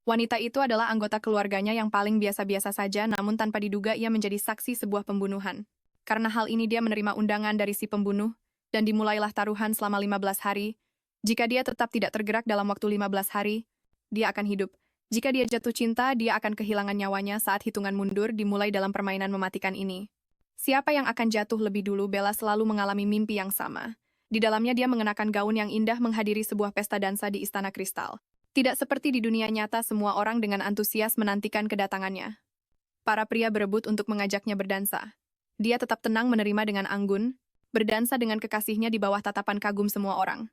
Wanita itu adalah anggota keluarganya yang paling biasa-biasa saja, namun tanpa diduga ia menjadi saksi sebuah pembunuhan. Karena hal ini dia menerima undangan dari si pembunuh, dan dimulailah taruhan selama 15 hari. Jika dia tetap tidak tergerak dalam waktu 15 hari, dia akan hidup. Jika dia jatuh cinta, dia akan kehilangan nyawanya saat hitungan mundur dimulai dalam permainan mematikan ini. Siapa yang akan jatuh lebih dulu? Bella selalu mengalami mimpi yang sama. Di dalamnya dia mengenakan gaun yang indah menghadiri sebuah pesta dansa di Istana Kristal. Tidak seperti di dunia nyata, semua orang dengan antusias menantikan kedatangannya. Para pria berebut untuk mengajaknya berdansa. Dia tetap tenang menerima dengan anggun, berdansa dengan kekasihnya di bawah tatapan kagum semua orang.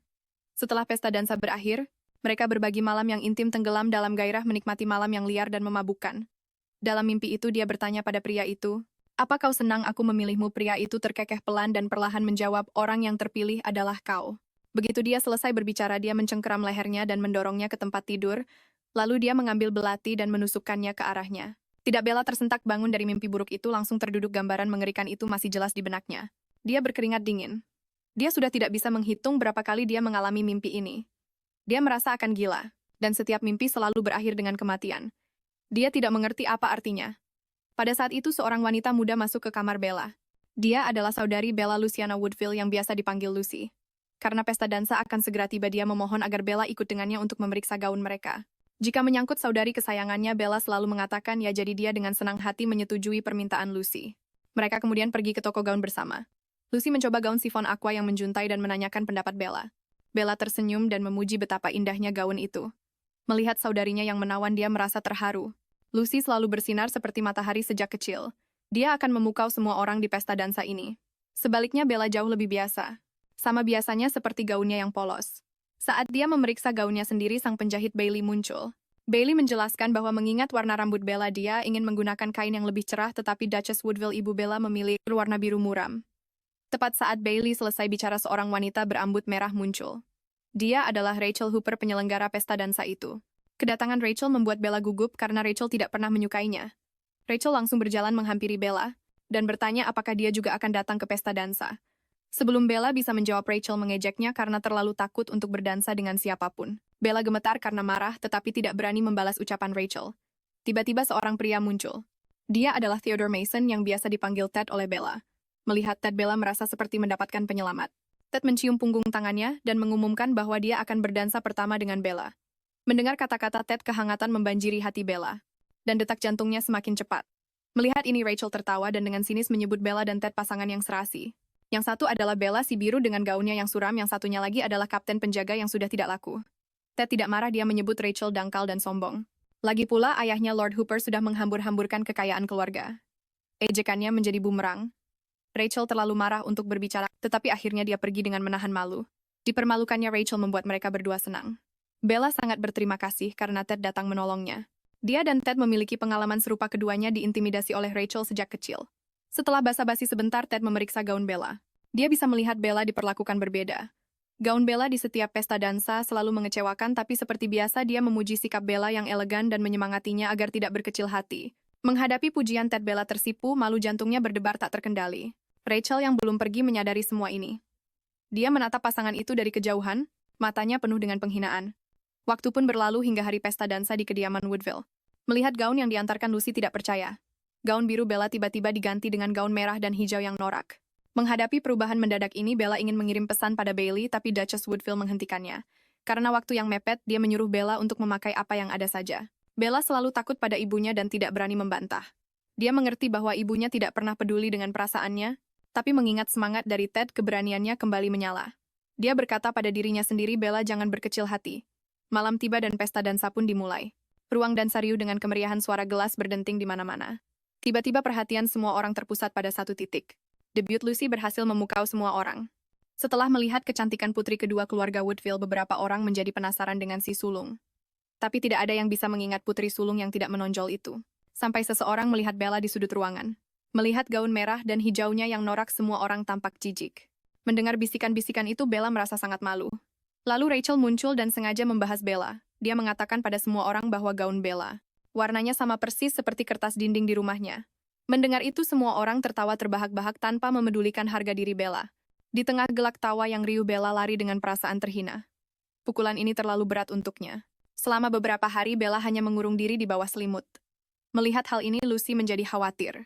Setelah pesta dansa berakhir, mereka berbagi malam yang intim, tenggelam dalam gairah menikmati malam yang liar dan memabukkan. Dalam mimpi itu dia bertanya pada pria itu, "Apa kau senang aku memilihmu?" Pria itu terkekeh pelan dan perlahan menjawab, "Orang yang terpilih adalah kau." Begitu dia selesai berbicara, dia mencengkeram lehernya dan mendorongnya ke tempat tidur, lalu dia mengambil belati dan menusukkannya ke arahnya. Tidak, Bella tersentak bangun dari mimpi buruk itu, langsung terduduk, gambaran mengerikan itu masih jelas di benaknya. Dia berkeringat dingin. Dia sudah tidak bisa menghitung berapa kali dia mengalami mimpi ini. Dia merasa akan gila, dan setiap mimpi selalu berakhir dengan kematian. Dia tidak mengerti apa artinya. Pada saat itu seorang wanita muda masuk ke kamar Bella. Dia adalah saudari Bella, Luciana Woodville, yang biasa dipanggil Lucy. Karena pesta dansa akan segera tiba, dia memohon agar Bella ikut dengannya untuk memeriksa gaun mereka. Jika menyangkut saudari kesayangannya, Bella selalu mengatakan ya, jadi dia dengan senang hati menyetujui permintaan Lucy. Mereka kemudian pergi ke toko gaun bersama. Lucy mencoba gaun sifon aqua yang menjuntai dan menanyakan pendapat Bella. Bella tersenyum dan memuji betapa indahnya gaun itu. Melihat saudarinya yang menawan, dia merasa terharu. Lucy selalu bersinar seperti matahari sejak kecil. Dia akan memukau semua orang di pesta dansa ini. Sebaliknya, Bella jauh lebih biasa. Sama biasanya seperti gaunnya yang polos. Saat dia memeriksa gaunnya sendiri, sang penjahit Bailey muncul. Bailey menjelaskan bahwa mengingat warna rambut Bella, dia ingin menggunakan kain yang lebih cerah, tetapi Duchess Woodville, ibu Bella, memilih warna biru muram. Tepat saat Bailey selesai bicara, seorang wanita berambut merah muncul. Dia adalah Rachel Hooper, penyelenggara pesta dansa itu. Kedatangan Rachel membuat Bella gugup karena Rachel tidak pernah menyukainya. Rachel langsung berjalan menghampiri Bella dan bertanya apakah dia juga akan datang ke pesta dansa. Sebelum Bella bisa menjawab, Rachel mengejeknya karena terlalu takut untuk berdansa dengan siapapun. Bella gemetar karena marah tetapi tidak berani membalas ucapan Rachel. Tiba-tiba seorang pria muncul. Dia adalah Theodore Mason yang biasa dipanggil Ted oleh Bella. Melihat Ted, Bella merasa seperti mendapatkan penyelamat. Ted mencium punggung tangannya dan mengumumkan bahwa dia akan berdansa pertama dengan Bella. Mendengar kata-kata Ted, kehangatan membanjiri hati Bella, dan detak jantungnya semakin cepat. Melihat ini, Rachel tertawa dan dengan sinis menyebut Bella dan Ted pasangan yang serasi. Yang satu adalah Bella si biru dengan gaunnya yang suram, yang satunya lagi adalah kapten penjaga yang sudah tidak laku. Ted tidak marah, dia menyebut Rachel dangkal dan sombong. Lagi pula ayahnya Lord Hooper sudah menghambur-hamburkan kekayaan keluarga. Ejekannya menjadi bumerang. Rachel terlalu marah untuk berbicara, tetapi akhirnya dia pergi dengan menahan malu. Dipermalukannya Rachel membuat mereka berdua senang. Bella sangat berterima kasih karena Ted datang menolongnya. Dia dan Ted memiliki pengalaman serupa, keduanya diintimidasi oleh Rachel sejak kecil. Setelah basa-basi sebentar, Ted memeriksa gaun Bella. Dia bisa melihat Bella diperlakukan berbeda. Gaun Bella di setiap pesta dansa selalu mengecewakan, tapi seperti biasa dia memuji sikap Bella yang elegan dan menyemangatinya agar tidak berkecil hati. Menghadapi pujian Ted, Bella tersipu, malu jantungnya berdebar tak terkendali. Rachel yang belum pergi menyadari semua ini. Dia menatap pasangan itu dari kejauhan, matanya penuh dengan penghinaan. Waktu pun berlalu hingga hari pesta dansa di kediaman Woodville. Melihat gaun yang diantarkan, Lucy tidak percaya. Gaun biru Bella tiba-tiba diganti dengan gaun merah dan hijau yang norak. Menghadapi perubahan mendadak ini, Bella ingin mengirim pesan pada Bailey, tapi Duchess Woodville menghentikannya. Karena waktu yang mepet, dia menyuruh Bella untuk memakai apa yang ada saja. Bella selalu takut pada ibunya dan tidak berani membantah. Dia mengerti bahwa ibunya tidak pernah peduli dengan perasaannya, tapi mengingat semangat dari Ted, keberaniannya kembali menyala. Dia berkata pada dirinya sendiri, Bella jangan berkecil hati. Malam tiba dan pesta dansa pun dimulai. Ruang dansa riuh dengan kemeriahan, suara gelas berdenting di mana-mana. Tiba-tiba perhatian semua orang terpusat pada satu titik. Debut Lucy berhasil memukau semua orang. Setelah melihat kecantikan putri kedua keluarga Woodville, beberapa orang menjadi penasaran dengan si sulung. Tapi tidak ada yang bisa mengingat putri sulung yang tidak menonjol itu. Sampai seseorang melihat Bella di sudut ruangan. Melihat gaun merah dan hijaunya yang norak, semua orang tampak jijik. Mendengar bisikan-bisikan itu, Bella merasa sangat malu. Lalu Rachel muncul dan sengaja membahas Bella. Dia mengatakan pada semua orang bahwa gaun Bella warnanya sama persis seperti kertas dinding di rumahnya. Mendengar itu, semua orang tertawa terbahak-bahak tanpa memedulikan harga diri Bella. Di tengah gelak tawa yang riuh, Bella lari dengan perasaan terhina. Pukulan ini terlalu berat untuknya. Selama beberapa hari, Bella hanya mengurung diri di bawah selimut. Melihat hal ini, Lucy menjadi khawatir.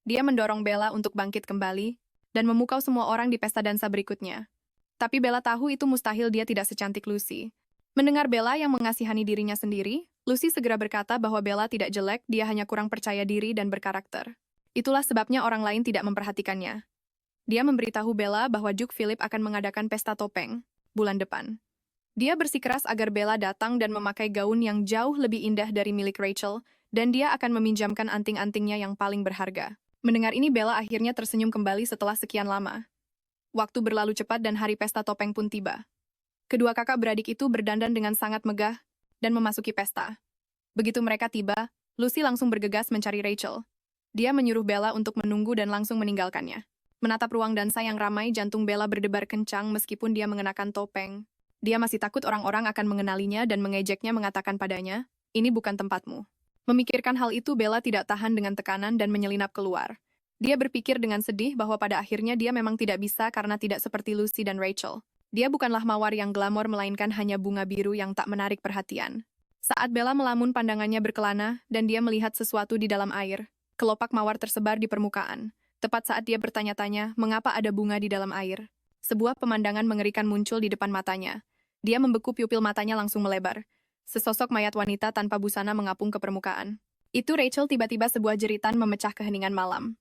Dia mendorong Bella untuk bangkit kembali dan memukau semua orang di pesta dansa berikutnya. Tapi Bella tahu itu mustahil, dia tidak secantik Lucy. Mendengar Bella yang mengasihani dirinya sendiri, Lucy segera berkata bahwa Bella tidak jelek, dia hanya kurang percaya diri dan berkarakter. Itulah sebabnya orang lain tidak memperhatikannya. Dia memberitahu Bella bahwa Duke Philip akan mengadakan pesta topeng bulan depan. Dia bersikeras agar Bella datang dan memakai gaun yang jauh lebih indah dari milik Rachel, dan dia akan meminjamkan anting-antingnya yang paling berharga. Mendengar ini, Bella akhirnya tersenyum kembali setelah sekian lama. Waktu berlalu cepat dan hari pesta topeng pun tiba. Kedua kakak beradik itu berdandan dengan sangat megah dan memasuki pesta. Begitu mereka tiba, Lucy langsung bergegas mencari Rachel. Dia menyuruh Bella untuk menunggu dan langsung meninggalkannya. Menatap ruang dansa yang ramai, jantung Bella berdebar kencang meskipun dia mengenakan topeng. Dia masih takut orang-orang akan mengenalinya dan mengejeknya, mengatakan padanya, "Ini bukan tempatmu." Memikirkan hal itu, Bella tidak tahan dengan tekanan dan menyelinap keluar. Dia berpikir dengan sedih bahwa pada akhirnya dia memang tidak bisa karena tidak seperti Lucy dan Rachel. Dia bukanlah mawar yang glamor, melainkan hanya bunga biru yang tak menarik perhatian. Saat Bella melamun, pandangannya berkelana dan dia melihat sesuatu di dalam air. Kelopak mawar tersebar di permukaan. Tepat saat dia bertanya-tanya mengapa ada bunga di dalam air, sebuah pemandangan mengerikan muncul di depan matanya. Dia membeku, pupil matanya langsung melebar. Sesosok mayat wanita tanpa busana mengapung ke permukaan. Itu Rachel. Tiba-tiba sebuah jeritan memecah keheningan malam.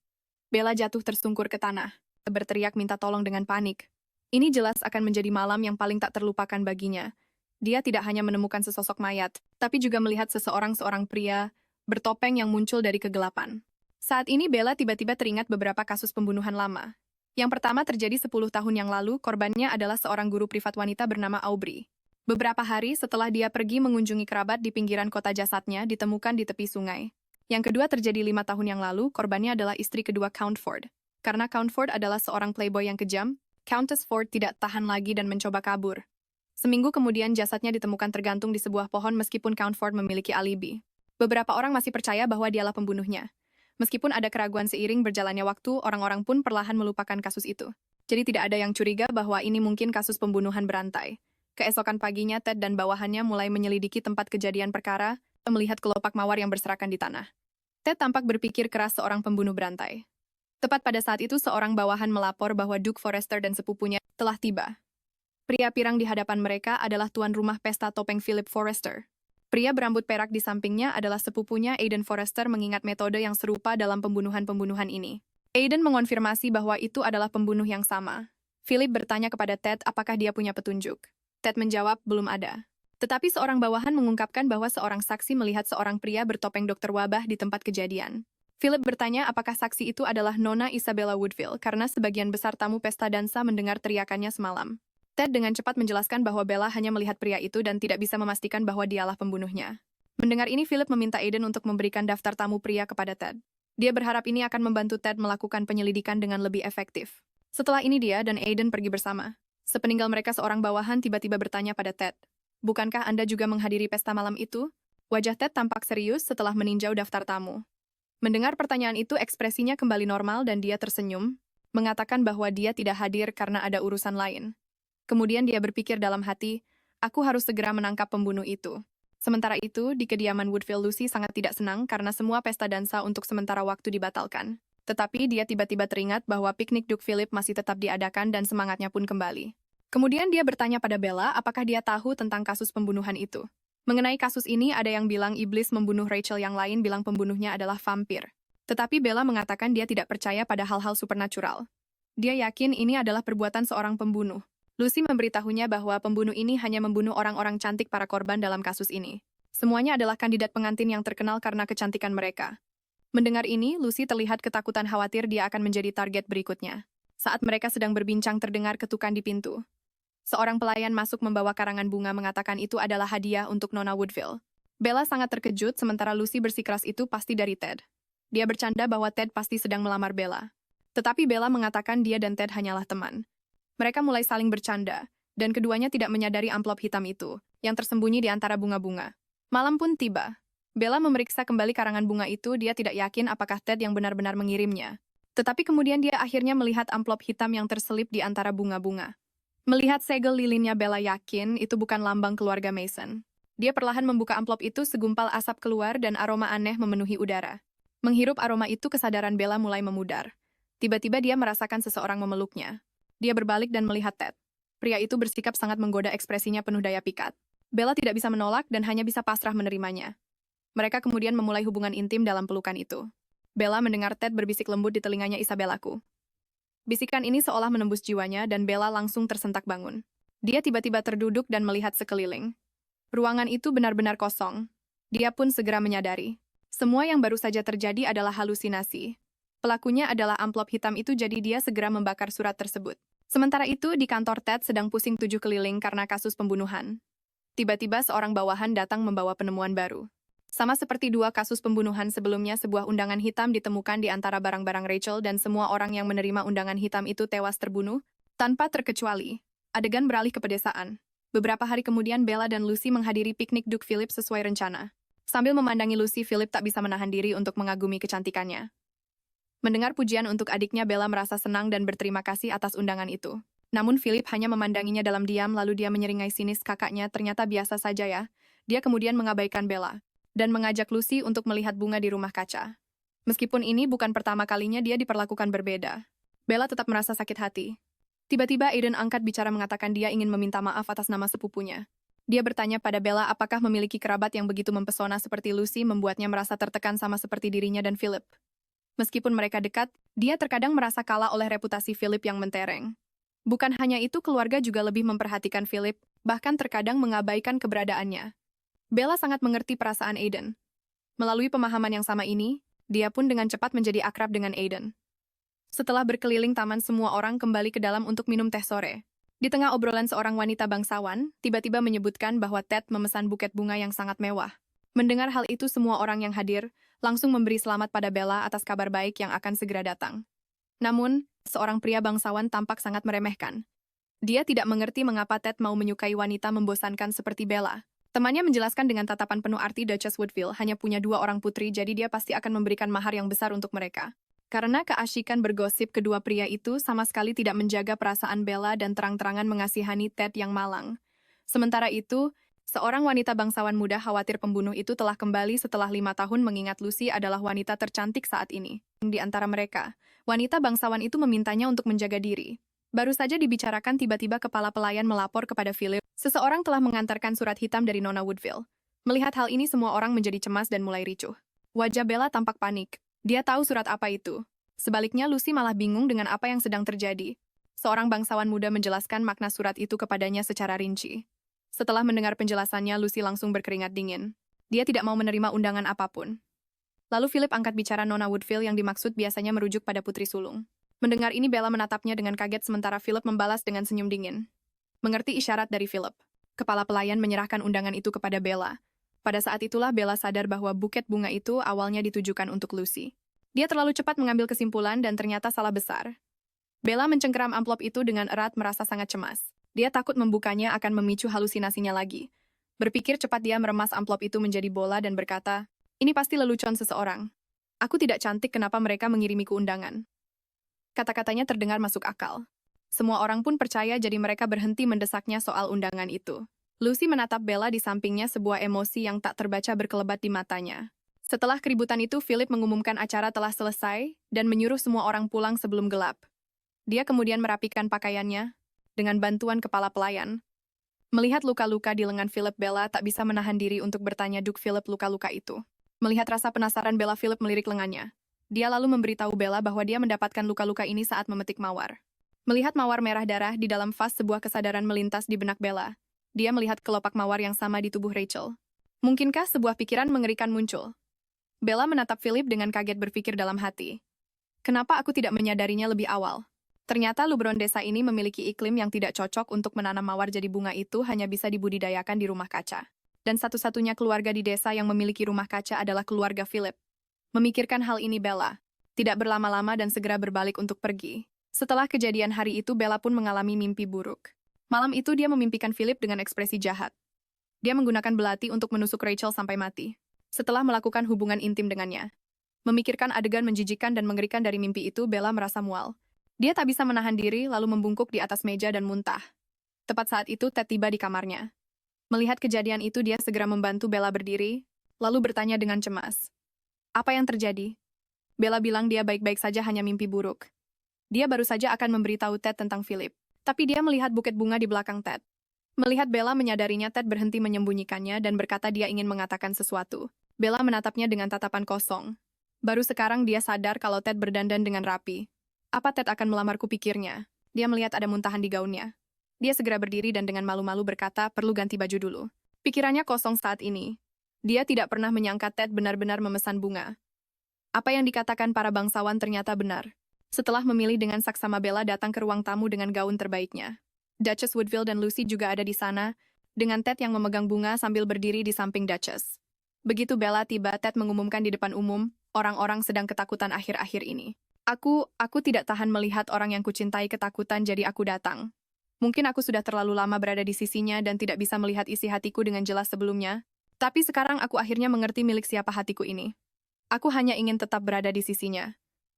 Bella jatuh tersungkur ke tanah, berteriak minta tolong dengan panik. Ini jelas akan menjadi malam yang paling tak terlupakan baginya. Dia tidak hanya menemukan sesosok mayat, tapi juga melihat seorang pria bertopeng yang muncul dari kegelapan. Saat ini Bella tiba-tiba teringat beberapa kasus pembunuhan lama. Yang pertama terjadi 10 tahun yang lalu, korbannya adalah seorang guru privat wanita bernama Aubrey. Beberapa hari setelah dia pergi mengunjungi kerabat di pinggiran kota, jasadnya ditemukan di tepi sungai. Yang kedua terjadi 5 tahun yang lalu, korbannya adalah istri kedua Count Ford. Karena Count Ford adalah seorang playboy yang kejam, Countess Ford tidak tahan lagi dan mencoba kabur. Seminggu kemudian jasadnya ditemukan tergantung di sebuah pohon meskipun Count Ford memiliki alibi. Beberapa orang masih percaya bahwa dialah pembunuhnya. Meskipun ada keraguan, seiring berjalannya waktu, orang-orang pun perlahan melupakan kasus itu. Jadi tidak ada yang curiga bahwa ini mungkin kasus pembunuhan berantai. Keesokan paginya, Ted dan bawahannya mulai menyelidiki tempat kejadian perkara, melihat kelopak mawar yang berserakan di tanah. Ted tampak berpikir keras, seorang pembunuh berantai. Tepat pada saat itu, seorang bawahan melapor bahwa Duke Forrester dan sepupunya telah tiba. Pria pirang di hadapan mereka adalah tuan rumah pesta topeng Philip Forrester. Pria berambut perak di sampingnya adalah sepupunya Aiden Forrester, mengingat metode yang serupa dalam pembunuhan-pembunuhan ini. Aiden mengonfirmasi bahwa itu adalah pembunuh yang sama. Philip bertanya kepada Ted apakah dia punya petunjuk. Ted menjawab belum ada. Tetapi seorang bawahan mengungkapkan bahwa seorang saksi melihat seorang pria bertopeng dokter wabah di tempat kejadian. Philip bertanya apakah saksi itu adalah Nona Isabella Woodville karena sebagian besar tamu pesta dansa mendengar teriakannya semalam. Ted dengan cepat menjelaskan bahwa Bella hanya melihat pria itu dan tidak bisa memastikan bahwa dialah pembunuhnya. Mendengar ini, Philip meminta Aiden untuk memberikan daftar tamu pria kepada Ted. Dia berharap ini akan membantu Ted melakukan penyelidikan dengan lebih efektif. Setelah ini dia dan Aiden pergi bersama. Sepeninggal mereka, seorang bawahan tiba-tiba bertanya pada Ted, "Bukankah Anda juga menghadiri pesta malam itu?" Wajah Ted tampak serius setelah meninjau daftar tamu. Mendengar pertanyaan itu, ekspresinya kembali normal dan dia tersenyum, mengatakan bahwa dia tidak hadir karena ada urusan lain. Kemudian dia berpikir dalam hati, "Aku harus segera menangkap pembunuh itu." Sementara itu, di kediaman Woodville, Lucy sangat tidak senang karena semua pesta dansa untuk sementara waktu dibatalkan. Tetapi dia tiba-tiba teringat bahwa piknik Duke Philip masih tetap diadakan dan semangatnya pun kembali. Kemudian dia bertanya pada Bella apakah dia tahu tentang kasus pembunuhan itu. Mengenai kasus ini, ada yang bilang iblis membunuh Rachel, yang lain bilang pembunuhnya adalah vampir. Tetapi Bella mengatakan dia tidak percaya pada hal-hal supernatural. Dia yakin ini adalah perbuatan seorang pembunuh. Lucy memberitahunya bahwa pembunuh ini hanya membunuh orang-orang cantik para korban dalam kasus ini. Semuanya adalah kandidat pengantin yang terkenal karena kecantikan mereka. Mendengar ini, Lucy terlihat ketakutan, khawatir dia akan menjadi target berikutnya. Saat mereka sedang berbincang, terdengar ketukan di pintu. Seorang pelayan masuk membawa karangan bunga, mengatakan itu adalah hadiah untuk Nona Woodville. Bella sangat terkejut, sementara Lucy bersikeras itu pasti dari Ted. Dia bercanda bahwa Ted pasti sedang melamar Bella. Tetapi Bella mengatakan dia dan Ted hanyalah teman. Mereka mulai saling bercanda, dan keduanya tidak menyadari amplop hitam itu, yang tersembunyi di antara bunga-bunga. Malam pun tiba. Bella memeriksa kembali karangan bunga itu, dia tidak yakin apakah Ted yang benar-benar mengirimnya. Tetapi kemudian dia akhirnya melihat amplop hitam yang terselip di antara bunga-bunga. Melihat segel lilinnya, Bella yakin itu bukan lambang keluarga Mason. Dia perlahan membuka amplop itu, segumpal asap keluar dan aroma aneh memenuhi udara. Menghirup aroma itu, kesadaran Bella mulai memudar. Tiba-tiba dia merasakan seseorang memeluknya. Dia berbalik dan melihat Ted. Pria itu bersikap sangat menggoda, ekspresinya penuh daya pikat. Bella tidak bisa menolak dan hanya bisa pasrah menerimanya. Mereka kemudian memulai hubungan intim dalam pelukan itu. Bella mendengar Ted berbisik lembut di telinganya, "Isabellaku." Bisikan ini seolah menembus jiwanya dan Bella langsung tersentak bangun. Dia tiba-tiba terduduk dan melihat sekeliling. Ruangan itu benar-benar kosong. Dia pun segera menyadari. Semua yang baru saja terjadi adalah halusinasi. Pelakunya adalah amplop hitam itu, jadi dia segera membakar surat tersebut. Sementara itu, di kantor Ted sedang pusing tujuh keliling karena kasus pembunuhan. Tiba-tiba seorang bawahan datang membawa penemuan baru. Sama seperti dua kasus pembunuhan sebelumnya, sebuah undangan hitam ditemukan di antara barang-barang Rachel dan semua orang yang menerima undangan hitam itu tewas terbunuh, tanpa terkecuali. Adegan beralih ke pedesaan. Beberapa hari kemudian, Bella dan Lucy menghadiri piknik Duke Philip sesuai rencana. Sambil memandangi Lucy, Philip tak bisa menahan diri untuk mengagumi kecantikannya. Mendengar pujian untuk adiknya, Bella merasa senang dan berterima kasih atas undangan itu. Namun Philip hanya memandanginya dalam diam, lalu dia menyeringai sinis, "Kakaknya ternyata biasa saja ya." Dia kemudian mengabaikan Bella dan mengajak Lucy untuk melihat bunga di rumah kaca. Meskipun ini bukan pertama kalinya dia diperlakukan berbeda, Bella tetap merasa sakit hati. Tiba-tiba Aiden angkat bicara, mengatakan dia ingin meminta maaf atas nama sepupunya. Dia bertanya pada Bella apakah memiliki kerabat yang begitu mempesona seperti Lucy, membuatnya merasa tertekan sama seperti dirinya dan Philip. Meskipun mereka dekat, dia terkadang merasa kalah oleh reputasi Philip yang mentereng. Bukan hanya itu, keluarga juga lebih memperhatikan Philip, bahkan terkadang mengabaikan keberadaannya. Bella sangat mengerti perasaan Aiden. Melalui pemahaman yang sama ini, dia pun dengan cepat menjadi akrab dengan Aiden. Setelah berkeliling taman, semua orang kembali ke dalam untuk minum teh sore. Di tengah obrolan, seorang wanita bangsawan tiba-tiba menyebutkan bahwa Ted memesan buket bunga yang sangat mewah. Mendengar hal itu, semua orang yang hadir langsung memberi selamat pada Bella atas kabar baik yang akan segera datang. Namun, seorang pria bangsawan tampak sangat meremehkan. Dia tidak mengerti mengapa Ted mau menyukai wanita membosankan seperti Bella. Temannya menjelaskan dengan tatapan penuh arti, Duchess Woodville hanya punya dua orang putri, jadi dia pasti akan memberikan mahar yang besar untuk mereka. Karena keasyikan bergosip, kedua pria itu sama sekali tidak menjaga perasaan Bella dan terang-terangan mengasihani Ted yang malang. Sementara itu, seorang wanita bangsawan muda khawatir pembunuh itu telah kembali setelah 5 tahun, mengingat Lucy adalah wanita tercantik saat ini. Di antara mereka, wanita bangsawan itu memintanya untuk menjaga diri. Baru saja dibicarakan, tiba-tiba kepala pelayan melapor kepada Philip. Seseorang telah mengantarkan surat hitam dari Nona Woodville. Melihat hal ini, semua orang menjadi cemas dan mulai ricuh. Wajah Bella tampak panik. Dia tahu surat apa itu. Sebaliknya, Lucy malah bingung dengan apa yang sedang terjadi. Seorang bangsawan muda menjelaskan makna surat itu kepadanya secara rinci. Setelah mendengar penjelasannya, Lucy langsung berkeringat dingin. Dia tidak mau menerima undangan apapun. Lalu Philip angkat bicara, Nona Woodville yang dimaksud biasanya merujuk pada putri sulung. Mendengar ini, Bella menatapnya dengan kaget, sementara Philip membalas dengan senyum dingin. Mengerti isyarat dari Philip, kepala pelayan menyerahkan undangan itu kepada Bella. Pada saat itulah Bella sadar bahwa buket bunga itu awalnya ditujukan untuk Lucy. Dia terlalu cepat mengambil kesimpulan dan ternyata salah besar. Bella mencengkeram amplop itu dengan erat, merasa sangat cemas. Dia takut membukanya akan memicu halusinasinya lagi. Berpikir cepat, dia meremas amplop itu menjadi bola dan berkata, "Ini pasti lelucon seseorang. Aku tidak cantik, kenapa mereka mengirimiku undangan?" Kata-katanya terdengar masuk akal. Semua orang pun percaya, jadi mereka berhenti mendesaknya soal undangan itu. Lucy menatap Bella di sampingnya, sebuah emosi yang tak terbaca berkelebat di matanya. Setelah keributan itu, Philip mengumumkan acara telah selesai dan menyuruh semua orang pulang sebelum gelap. Dia kemudian merapikan pakaiannya dengan bantuan kepala pelayan. Melihat luka-luka di lengan Philip, Bella tak bisa menahan diri untuk bertanya, "Duke Philip, luka-luka itu?" Melihat rasa penasaran Bella, Philip melirik lengannya. Dia lalu memberitahu Bella bahwa dia mendapatkan luka-luka ini saat memetik mawar. Melihat mawar merah darah di dalam vas, sebuah kesadaran melintas di benak Bella. Dia melihat kelopak mawar yang sama di tubuh Rachel. Mungkinkah sebuah pikiran mengerikan muncul? Bella menatap Philip dengan kaget, berpikir dalam hati. Kenapa aku tidak menyadarinya lebih awal? Ternyata Lubron desa ini memiliki iklim yang tidak cocok untuk menanam mawar, jadi bunga itu hanya bisa dibudidayakan di rumah kaca. Dan satu-satunya keluarga di desa yang memiliki rumah kaca adalah keluarga Philip. Memikirkan hal ini, Bella tidak berlama-lama dan segera berbalik untuk pergi. Setelah kejadian hari itu, Bella pun mengalami mimpi buruk. Malam itu dia memimpikan Philip dengan ekspresi jahat. Dia menggunakan belati untuk menusuk Rachel sampai mati. Setelah melakukan hubungan intim dengannya. Memikirkan adegan menjijikan dan mengerikan dari mimpi itu, Bella merasa mual. Dia tak bisa menahan diri, lalu membungkuk di atas meja dan muntah. Tepat saat itu, Ted tiba di kamarnya. Melihat kejadian itu, dia segera membantu Bella berdiri, lalu bertanya dengan cemas. Apa yang terjadi? Bella bilang dia baik-baik saja, hanya mimpi buruk. Dia baru saja akan memberitahu Ted tentang Philip. Tapi dia melihat buket bunga di belakang Ted. Melihat Bella menyadarinya, Ted berhenti menyembunyikannya dan berkata dia ingin mengatakan sesuatu. Bella menatapnya dengan tatapan kosong. Baru sekarang dia sadar kalau Ted berdandan dengan rapi. Apa Ted akan melamarku, pikirnya. Dia melihat ada muntahan di gaunnya. Dia segera berdiri dan dengan malu-malu berkata, perlu ganti baju dulu. Pikirannya kosong saat ini. Dia tidak pernah menyangka Ted benar-benar memesan bunga. Apa yang dikatakan para bangsawan ternyata benar. Setelah memilih dengan saksama, Bella datang ke ruang tamu dengan gaun terbaiknya. Duchess Woodville dan Lucy juga ada di sana, dengan Ted yang memegang bunga sambil berdiri di samping Duchess. Begitu Bella tiba, Ted mengumumkan di depan umum, orang-orang sedang ketakutan akhir-akhir ini. Aku tidak tahan melihat orang yang kucintai ketakutan, jadi aku datang. Mungkin aku sudah terlalu lama berada di sisinya dan tidak bisa melihat isi hatiku dengan jelas sebelumnya, tapi sekarang aku akhirnya mengerti milik siapa hatiku ini. Aku hanya ingin tetap berada di sisinya.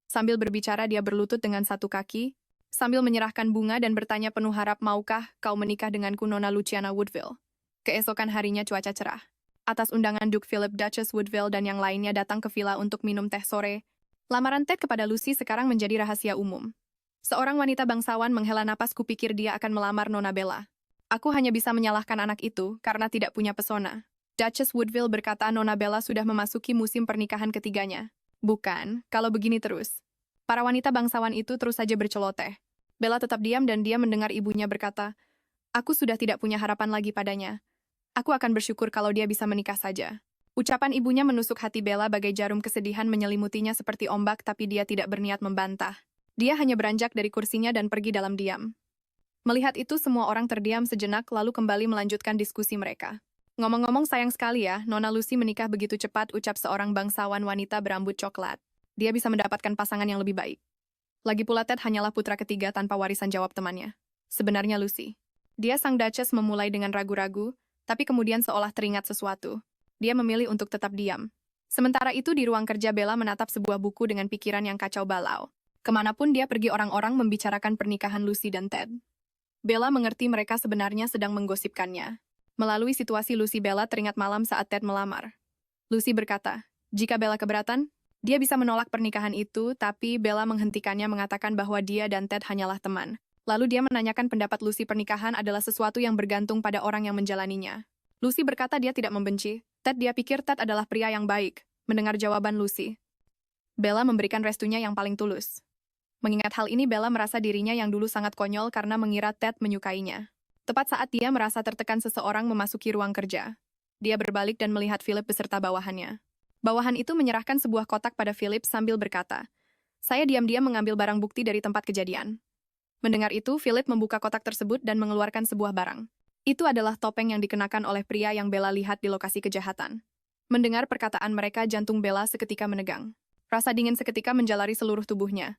Sambil berbicara, dia berlutut dengan satu kaki, sambil menyerahkan bunga dan bertanya penuh harap, maukah kau menikah denganku, Nona Luciana Woodville? Keesokan harinya cuaca cerah. Atas undangan Duke Philip, Duchess Woodville dan yang lainnya datang ke villa untuk minum teh sore. Lamaran Ted kepada Lucy sekarang menjadi rahasia umum. Seorang wanita bangsawan menghela napas, kupikir dia akan melamar Nona Bella. Aku hanya bisa menyalahkan anak itu karena tidak punya pesona. Duchess Woodville berkata Nona Bella sudah memasuki musim pernikahan ketiganya. Bukan, kalau begini terus. Para wanita bangsawan itu terus saja berceloteh. Bella tetap diam dan dia mendengar ibunya berkata, aku sudah tidak punya harapan lagi padanya. Aku akan bersyukur kalau dia bisa menikah saja. Ucapan ibunya menusuk hati Bella bagai jarum, kesedihan menyelimutinya seperti ombak, tapi dia tidak berniat membantah. Dia hanya beranjak dari kursinya dan pergi dalam diam. Melihat itu, semua orang terdiam sejenak lalu kembali melanjutkan diskusi mereka. Ngomong-ngomong, sayang sekali ya, Nona Lucy menikah begitu cepat, ucap seorang bangsawan wanita berambut coklat. Dia bisa mendapatkan pasangan yang lebih baik. Lagi pula Ted hanyalah putra ketiga tanpa warisan, jawab temannya. Sebenarnya Lucy. Dia sang Duchess memulai dengan ragu-ragu, tapi kemudian seolah teringat sesuatu. Dia memilih untuk tetap diam. Sementara itu di ruang kerja, Bella menatap sebuah buku dengan pikiran yang kacau balau. Kemanapun dia pergi, orang-orang membicarakan pernikahan Lucy dan Ted. Bella mengerti mereka sebenarnya sedang menggosipkannya. Melalui situasi Lucy, Bella teringat malam saat Ted melamar. Lucy berkata, jika Bella keberatan, dia bisa menolak pernikahan itu, tapi Bella menghentikannya, mengatakan bahwa dia dan Ted hanyalah teman. Lalu dia menanyakan pendapat Lucy, pernikahan adalah sesuatu yang bergantung pada orang yang menjalaninya. Lucy berkata dia tidak membenci Ted, dia pikir Ted adalah pria yang baik. Mendengar jawaban Lucy, Bella memberikan restunya yang paling tulus. Mengingat hal ini, Bella merasa dirinya yang dulu sangat konyol karena mengira Ted menyukainya. Tepat saat dia merasa tertekan, seseorang memasuki ruang kerja. Dia berbalik dan melihat Philip beserta bawahannya. Bawahan itu menyerahkan sebuah kotak pada Philip sambil berkata, saya diam-diam mengambil barang bukti dari tempat kejadian. Mendengar itu, Philip membuka kotak tersebut dan mengeluarkan sebuah barang. Itu adalah topeng yang dikenakan oleh pria yang Bella lihat di lokasi kejahatan. Mendengar perkataan mereka, jantung Bella seketika menegang. Rasa dingin seketika menjalari seluruh tubuhnya.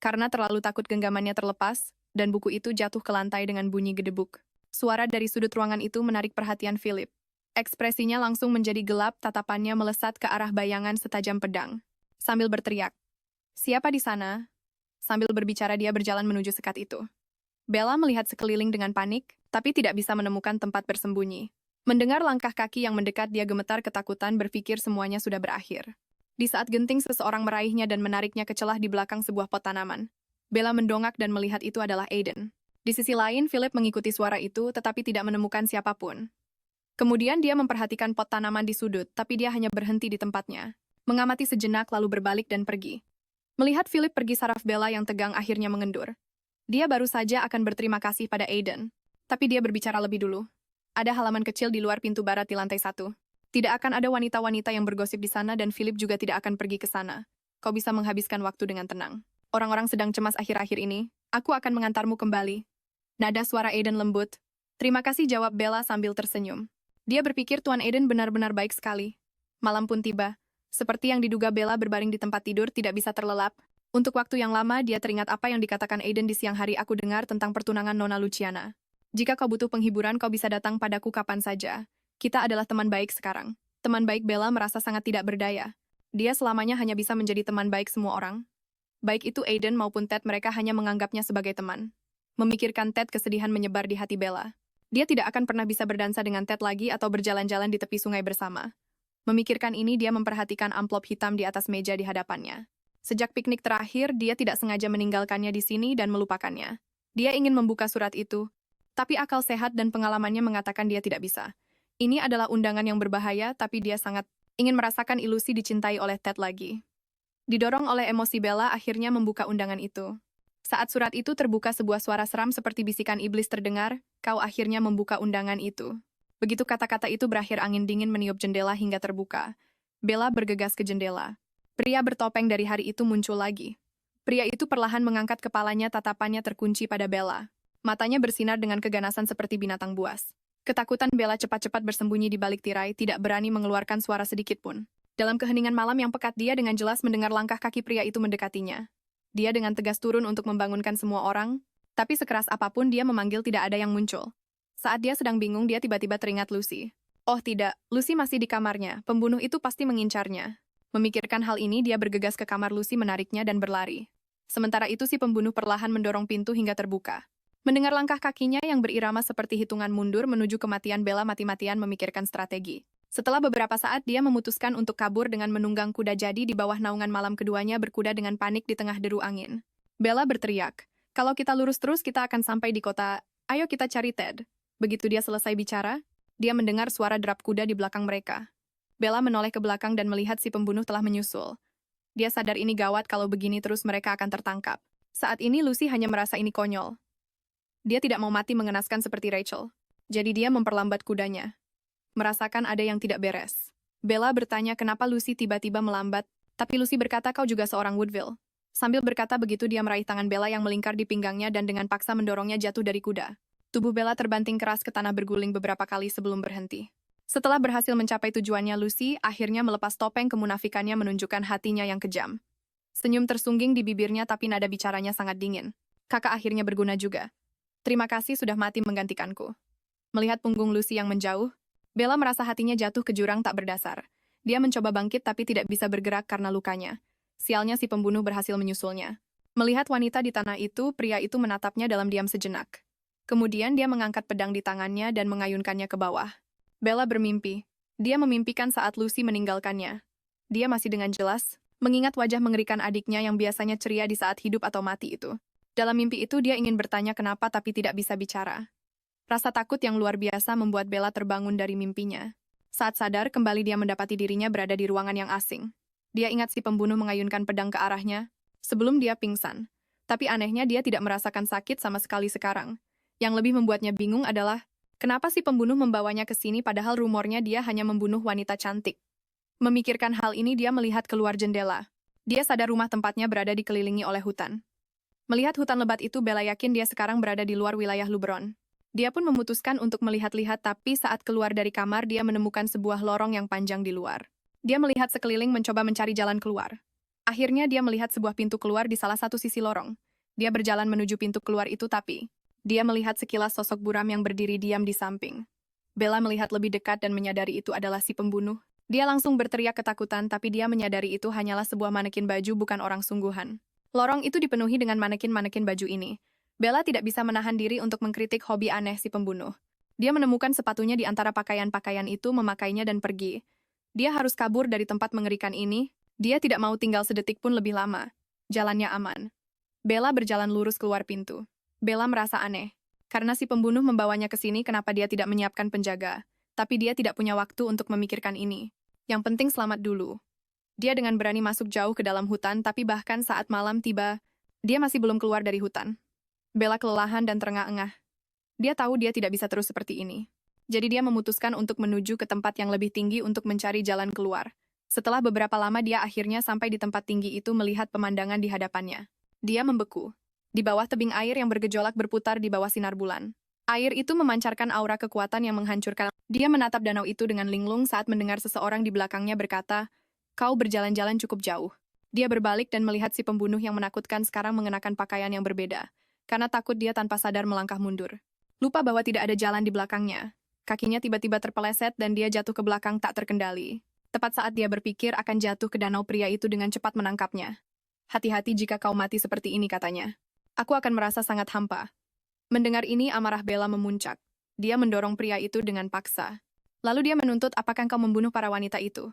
Karena terlalu takut, genggamannya terlepas, dan buku itu jatuh ke lantai dengan bunyi gedebuk. Suara dari sudut ruangan itu menarik perhatian Philip. Ekspresinya langsung menjadi gelap, tatapannya melesat ke arah bayangan setajam pedang. Sambil berteriak, siapa di sana? Sambil berbicara, dia berjalan menuju sekat itu. Bella melihat sekeliling dengan panik, tapi tidak bisa menemukan tempat bersembunyi. Mendengar langkah kaki yang mendekat, dia gemetar ketakutan, berpikir semuanya sudah berakhir. Di saat genting, seseorang meraihnya dan menariknya ke celah di belakang sebuah pot tanaman. Bella mendongak dan melihat itu adalah Aiden. Di sisi lain, Philip mengikuti suara itu, tetapi tidak menemukan siapapun. Kemudian dia memperhatikan pot tanaman di sudut, tapi dia hanya berhenti di tempatnya. Mengamati sejenak lalu berbalik dan pergi. Melihat Philip pergi, saraf Bella yang tegang akhirnya mengendur. Dia baru saja akan berterima kasih pada Aiden. Tapi dia berbicara lebih dulu. Ada halaman kecil di luar pintu barat di lantai 1. Tidak akan ada wanita-wanita yang bergosip di sana dan Philip juga tidak akan pergi ke sana. Kau bisa menghabiskan waktu dengan tenang. Orang-orang sedang cemas akhir-akhir ini. Aku akan mengantarmu kembali. Nada suara Aiden lembut. Terima kasih, jawab Bella sambil tersenyum. Dia berpikir Tuan Aiden benar-benar baik sekali. Malam pun tiba. Seperti yang diduga, Bella berbaring di tempat tidur tidak bisa terlelap. Untuk waktu yang lama, dia teringat apa yang dikatakan Aiden di siang hari, aku dengar tentang pertunangan Nona Luciana. Jika kau butuh penghiburan, kau bisa datang padaku kapan saja. Kita adalah teman baik sekarang. Teman baik. Bella merasa sangat tidak berdaya. Dia selamanya hanya bisa menjadi teman baik semua orang. Baik itu Aiden maupun Ted, mereka hanya menganggapnya sebagai teman. Memikirkan Ted, kesedihan menyebar di hati Bella. Dia tidak akan pernah bisa berdansa dengan Ted lagi atau berjalan-jalan di tepi sungai bersama. Memikirkan ini, dia memperhatikan amplop hitam di atas meja di hadapannya. Sejak piknik terakhir, dia tidak sengaja meninggalkannya di sini dan melupakannya. Dia ingin membuka surat itu, tapi akal sehat dan pengalamannya mengatakan dia tidak bisa. Ini adalah undangan yang berbahaya, tapi dia sangat ingin merasakan ilusi dicintai oleh Ted lagi. Didorong oleh emosi, Bella akhirnya membuka undangan itu. Saat surat itu terbuka, sebuah suara seram seperti bisikan iblis terdengar, "Kau akhirnya membuka undangan itu." Begitu kata-kata itu berakhir, angin dingin meniup jendela hingga terbuka. Bella bergegas ke jendela. Pria bertopeng dari hari itu muncul lagi. Pria itu perlahan mengangkat kepalanya, tatapannya terkunci pada Bella. Matanya bersinar dengan keganasan seperti binatang buas. Ketakutan Bella cepat-cepat bersembunyi di balik tirai, tidak berani mengeluarkan suara sedikit pun. Dalam keheningan malam yang pekat, dia dengan jelas mendengar langkah kaki pria itu mendekatinya. Dia dengan tegas turun untuk membangunkan semua orang, tapi sekeras apapun dia memanggil tidak ada yang muncul. Saat dia sedang bingung, dia tiba-tiba teringat Lucy. Oh tidak, Lucy masih di kamarnya, pembunuh itu pasti mengincarnya. Memikirkan hal ini, dia bergegas ke kamar Lucy, menariknya dan berlari. Sementara itu si pembunuh perlahan mendorong pintu hingga terbuka. Mendengar langkah kakinya yang berirama seperti hitungan mundur menuju kematian, Bella mati-matian memikirkan strategi. Setelah beberapa saat, dia memutuskan untuk kabur dengan menunggang kuda. Jadi di bawah naungan malam, keduanya berkuda dengan panik di tengah deru angin. Bella berteriak, "Kalau kita lurus terus, kita akan sampai di kota. Ayo kita cari Ted." Begitu dia selesai bicara, dia mendengar suara derap kuda di belakang mereka. Bella menoleh ke belakang dan melihat si pembunuh telah menyusul. Dia sadar ini gawat, kalau begini terus mereka akan tertangkap. Saat ini Lucy hanya merasa ini konyol. Dia tidak mau mati mengenaskan seperti Rachel. Jadi dia memperlambat kudanya. Merasakan ada yang tidak beres. Bella bertanya kenapa Lucy tiba-tiba melambat, tapi Lucy berkata, "Kau juga seorang Woodville." Sambil berkata begitu, dia meraih tangan Bella yang melingkar di pinggangnya dan dengan paksa mendorongnya jatuh dari kuda. Tubuh Bella terbanting keras ke tanah, berguling beberapa kali sebelum berhenti. Setelah berhasil mencapai tujuannya, Lucy akhirnya melepas topeng kemunafikannya, menunjukkan hatinya yang kejam. Senyum tersungging di bibirnya, tapi nada bicaranya sangat dingin. "Kakak akhirnya berguna juga. Terima kasih sudah mati menggantikanku." Melihat punggung Lucy yang menjauh, Bella merasa hatinya jatuh ke jurang tak berdasar. Dia mencoba bangkit tapi tidak bisa bergerak karena lukanya. Sialnya, si pembunuh berhasil menyusulnya. Melihat wanita di tanah itu, pria itu menatapnya dalam diam sejenak. Kemudian dia mengangkat pedang di tangannya dan mengayunkannya ke bawah. Bella bermimpi. Dia memimpikan saat Lucy meninggalkannya. Dia masih dengan jelas mengingat wajah mengerikan adiknya yang biasanya ceria di saat hidup atau mati itu. Dalam mimpi itu dia ingin bertanya kenapa tapi tidak bisa bicara. Rasa takut yang luar biasa membuat Bella terbangun dari mimpinya. Saat sadar, kembali dia mendapati dirinya berada di ruangan yang asing. Dia ingat si pembunuh mengayunkan pedang ke arahnya sebelum dia pingsan. Tapi anehnya dia tidak merasakan sakit sama sekali sekarang. Yang lebih membuatnya bingung adalah kenapa si pembunuh membawanya ke sini padahal rumornya dia hanya membunuh wanita cantik. Memikirkan hal ini, dia melihat keluar jendela. Dia sadar rumah tempatnya berada dikelilingi oleh hutan. Melihat hutan lebat itu, Bella yakin dia sekarang berada di luar wilayah Lubron. Dia pun memutuskan untuk melihat-lihat, tapi saat keluar dari kamar, dia menemukan sebuah lorong yang panjang di luar. Dia melihat sekeliling mencoba mencari jalan keluar. Akhirnya dia melihat sebuah pintu keluar di salah satu sisi lorong. Dia berjalan menuju pintu keluar itu, tapi dia melihat sekilas sosok buram yang berdiri diam di samping. Bella melihat lebih dekat dan menyadari itu adalah si pembunuh. Dia langsung berteriak ketakutan, tapi dia menyadari itu hanyalah sebuah manekin baju, bukan orang sungguhan. Lorong itu dipenuhi dengan manekin-manekin baju ini. Bella tidak bisa menahan diri untuk mengkritik hobi aneh si pembunuh. Dia menemukan sepatunya di antara pakaian-pakaian itu, memakainya dan pergi. Dia harus kabur dari tempat mengerikan ini. Dia tidak mau tinggal sedetik pun lebih lama. Jalannya aman. Bella berjalan lurus keluar pintu. Bella merasa aneh. Karena si pembunuh membawanya ke sini, kenapa dia tidak menyiapkan penjaga? Tapi dia tidak punya waktu untuk memikirkan ini. Yang penting selamat dulu. Dia dengan berani masuk jauh ke dalam hutan, tapi bahkan saat malam tiba, dia masih belum keluar dari hutan. Bella kelelahan dan terengah-engah. Dia tahu dia tidak bisa terus seperti ini. Jadi dia memutuskan untuk menuju ke tempat yang lebih tinggi untuk mencari jalan keluar. Setelah beberapa lama, dia akhirnya sampai di tempat tinggi itu, melihat pemandangan di hadapannya. Dia membeku. Di bawah tebing air yang bergejolak berputar di bawah sinar bulan. Air itu memancarkan aura kekuatan yang menghancurkan. Dia menatap danau itu dengan linglung saat mendengar seseorang di belakangnya berkata, "Kau berjalan-jalan cukup jauh." Dia berbalik dan melihat si pembunuh yang menakutkan sekarang mengenakan pakaian yang berbeda. Karena takut, dia tanpa sadar melangkah mundur. Lupa bahwa tidak ada jalan di belakangnya. Kakinya tiba-tiba terpeleset dan dia jatuh ke belakang tak terkendali. Tepat saat dia berpikir akan jatuh ke danau, pria itu dengan cepat menangkapnya. "Hati-hati jika kau mati seperti ini," katanya. "Aku akan merasa sangat hampa." Mendengar ini, amarah Bella memuncak. Dia mendorong pria itu dengan paksa. Lalu dia menuntut, apakah kau membunuh para wanita itu?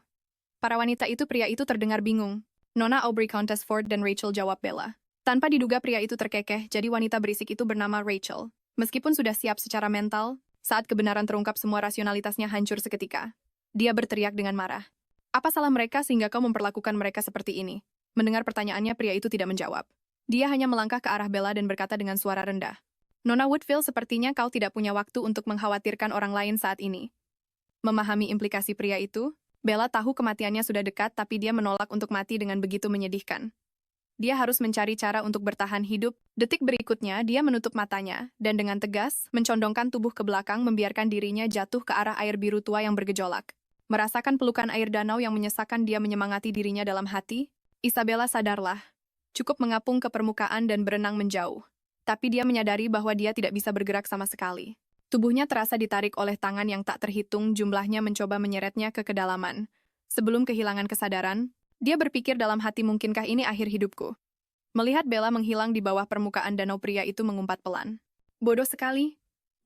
Para wanita itu, pria itu terdengar bingung. Nona Aubrey, Countess Ford, dan Rachel, jawab Bella. Tanpa diduga pria itu terkekeh, jadi wanita berisik itu bernama Rachel. Meskipun sudah siap secara mental, saat kebenaran terungkap semua rasionalitasnya hancur seketika. Dia berteriak dengan marah. Apa salah mereka sehingga kau memperlakukan mereka seperti ini? Mendengar pertanyaannya, pria itu tidak menjawab. Dia hanya melangkah ke arah Bella dan berkata dengan suara rendah. Nona Woodville, sepertinya kau tidak punya waktu untuk mengkhawatirkan orang lain saat ini. Memahami implikasi pria itu, Bella tahu kematiannya sudah dekat, tapi dia menolak untuk mati dengan begitu menyedihkan. Dia harus mencari cara untuk bertahan hidup. Detik berikutnya, dia menutup matanya, dan dengan tegas, mencondongkan tubuh ke belakang, membiarkan dirinya jatuh ke arah air biru tua yang bergejolak. Merasakan pelukan air danau yang menyesakkan, dia menyemangati dirinya dalam hati. Isabella, sadarlah. Cukup mengapung ke permukaan dan berenang menjauh. Tapi dia menyadari bahwa dia tidak bisa bergerak sama sekali. Tubuhnya terasa ditarik oleh tangan yang tak terhitung jumlahnya mencoba menyeretnya ke kedalaman. Sebelum kehilangan kesadaran, dia berpikir dalam hati, mungkinkah ini akhir hidupku? Melihat Bella menghilang di bawah permukaan danau, pria itu mengumpat pelan. Bodoh sekali.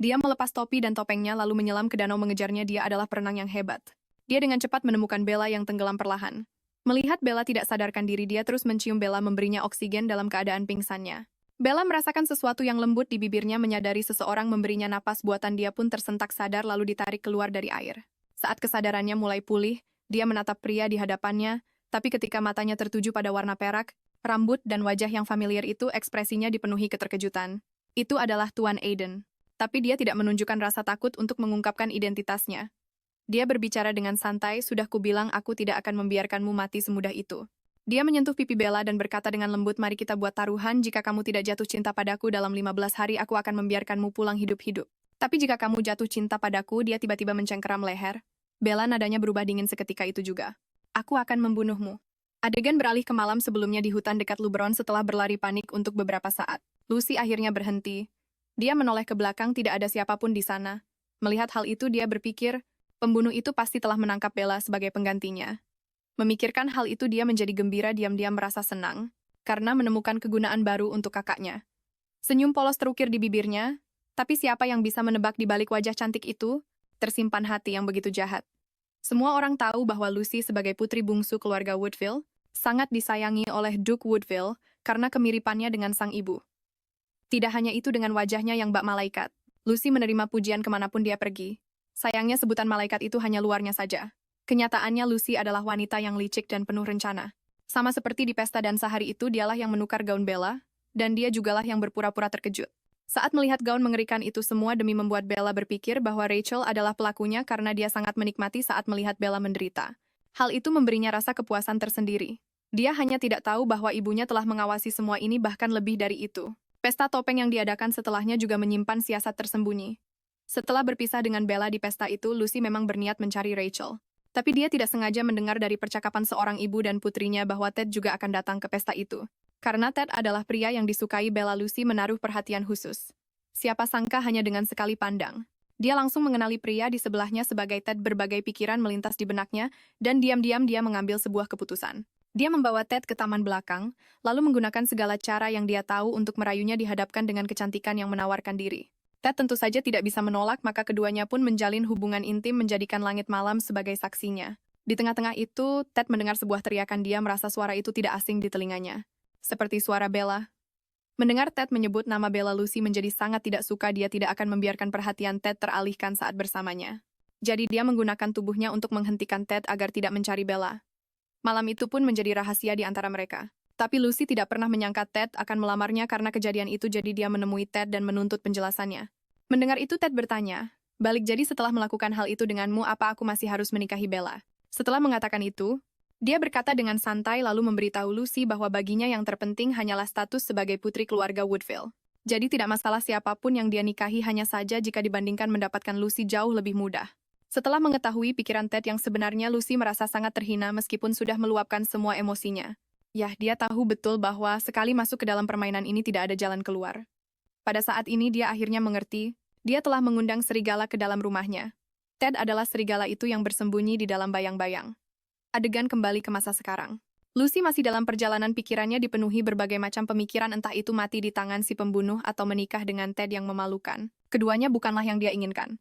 Dia melepas topi dan topengnya lalu menyelam ke danau mengejarnya. Dia adalah perenang yang hebat. Dia dengan cepat menemukan Bella yang tenggelam perlahan. Melihat Bella tidak sadarkan diri, dia terus mencium Bella, memberinya oksigen dalam keadaan pingsannya. Bella merasakan sesuatu yang lembut di bibirnya, menyadari seseorang memberinya napas buatan. Dia pun tersentak sadar lalu ditarik keluar dari air. Saat kesadarannya mulai pulih, dia menatap pria di hadapannya, tapi ketika matanya tertuju pada warna perak, rambut dan wajah yang familiar itu, ekspresinya dipenuhi keterkejutan. Itu adalah Tuan Aiden. Tapi dia tidak menunjukkan rasa takut untuk mengungkapkan identitasnya. Dia berbicara dengan santai, sudah kubilang aku tidak akan membiarkanmu mati semudah itu. Dia menyentuh pipi Bella dan berkata dengan lembut, mari kita buat taruhan. Jika kamu tidak jatuh cinta padaku dalam 15 hari, aku akan membiarkanmu pulang hidup-hidup. Tapi jika kamu jatuh cinta padaku, dia tiba-tiba mencengkeram leher. Bella, nadanya berubah dingin seketika itu juga. Aku akan membunuhmu. Adegan beralih ke malam sebelumnya di hutan dekat Luberon. Setelah berlari panik untuk beberapa saat, Lucy akhirnya berhenti. Dia menoleh ke belakang, tidak ada siapapun di sana. Melihat hal itu, dia berpikir, pembunuh itu pasti telah menangkap Bella sebagai penggantinya. Memikirkan hal itu, dia menjadi gembira, diam-diam merasa senang, karena menemukan kegunaan baru untuk kakaknya. Senyum polos terukir di bibirnya, tapi siapa yang bisa menebak di balik wajah cantik itu, tersimpan hati yang begitu jahat. Semua orang tahu bahwa Lucy sebagai putri bungsu keluarga Woodville, sangat disayangi oleh Duke Woodville karena kemiripannya dengan sang ibu. Tidak hanya itu, dengan wajahnya yang bak malaikat, Lucy menerima pujian kemanapun dia pergi. Sayangnya sebutan malaikat itu hanya luarnya saja. Kenyataannya Lucy adalah wanita yang licik dan penuh rencana. Sama seperti di pesta dansa hari itu, dialah yang menukar gaun Bella, dan dia jugalah yang berpura-pura terkejut. Saat melihat gaun mengerikan itu semua demi membuat Bella berpikir bahwa Rachel adalah pelakunya karena dia sangat menikmati saat melihat Bella menderita. Hal itu memberinya rasa kepuasan tersendiri. Dia hanya tidak tahu bahwa ibunya telah mengawasi semua ini, bahkan lebih dari itu. Pesta topeng yang diadakan setelahnya juga menyimpan siasat tersembunyi. Setelah berpisah dengan Bella di pesta itu, Lucy memang berniat mencari Rachel. Tapi dia tidak sengaja mendengar dari percakapan seorang ibu dan putrinya bahwa Ted juga akan datang ke pesta itu. Karena Ted adalah pria yang disukai Bella, Lucy menaruh perhatian khusus. Siapa sangka hanya dengan sekali pandang. Dia langsung mengenali pria di sebelahnya sebagai Ted. Berbagai pikiran melintas di benaknya, dan diam-diam dia mengambil sebuah keputusan. Dia membawa Ted ke taman belakang, lalu menggunakan segala cara yang dia tahu untuk merayunya dihadapkan dengan kecantikan yang menawarkan diri. Ted tentu saja tidak bisa menolak, maka keduanya pun menjalin hubungan intim, menjadikan langit malam sebagai saksinya. Di tengah-tengah itu, Ted mendengar sebuah teriakan. Dia merasa suara itu tidak asing di telinganya. Seperti suara Bella. Mendengar Ted menyebut nama Bella, Lucy menjadi sangat tidak suka. Dia tidak akan membiarkan perhatian Ted teralihkan saat bersamanya. Jadi dia menggunakan tubuhnya untuk menghentikan Ted agar tidak mencari Bella. Malam itu pun menjadi rahasia di antara mereka. Tapi Lucy tidak pernah menyangka Ted akan melamarnya karena kejadian itu, jadi dia menemui Ted dan menuntut penjelasannya. Mendengar itu, Ted bertanya, balik, jadi setelah melakukan hal itu denganmu, apa aku masih harus menikahi Bella? Setelah mengatakan itu, dia berkata dengan santai lalu memberitahu Lucy bahwa baginya yang terpenting hanyalah status sebagai putri keluarga Woodville. Jadi tidak masalah siapapun yang dia nikahi, hanya saja jika dibandingkan mendapatkan Lucy jauh lebih mudah. Setelah mengetahui pikiran Ted yang sebenarnya, Lucy merasa sangat terhina meskipun sudah meluapkan semua emosinya. Yah, dia tahu betul bahwa sekali masuk ke dalam permainan ini tidak ada jalan keluar. Pada saat ini dia akhirnya mengerti, dia telah mengundang serigala ke dalam rumahnya. Ted adalah serigala itu yang bersembunyi di dalam bayang-bayang. Adegan kembali ke masa sekarang. Lucy masih dalam perjalanan pikirannya dipenuhi berbagai macam pemikiran entah itu mati di tangan si pembunuh atau menikah dengan Ted yang memalukan. Keduanya bukanlah yang dia inginkan.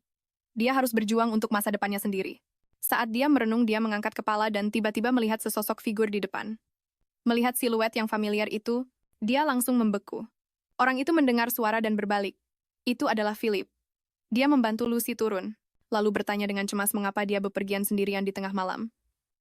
Dia harus berjuang untuk masa depannya sendiri. Saat dia merenung, dia mengangkat kepala dan tiba-tiba melihat sesosok figur di depan. Melihat siluet yang familiar itu, dia langsung membeku. Orang itu mendengar suara dan berbalik. Itu adalah Philip. Dia membantu Lucy turun, lalu bertanya dengan cemas mengapa dia bepergian sendirian di tengah malam.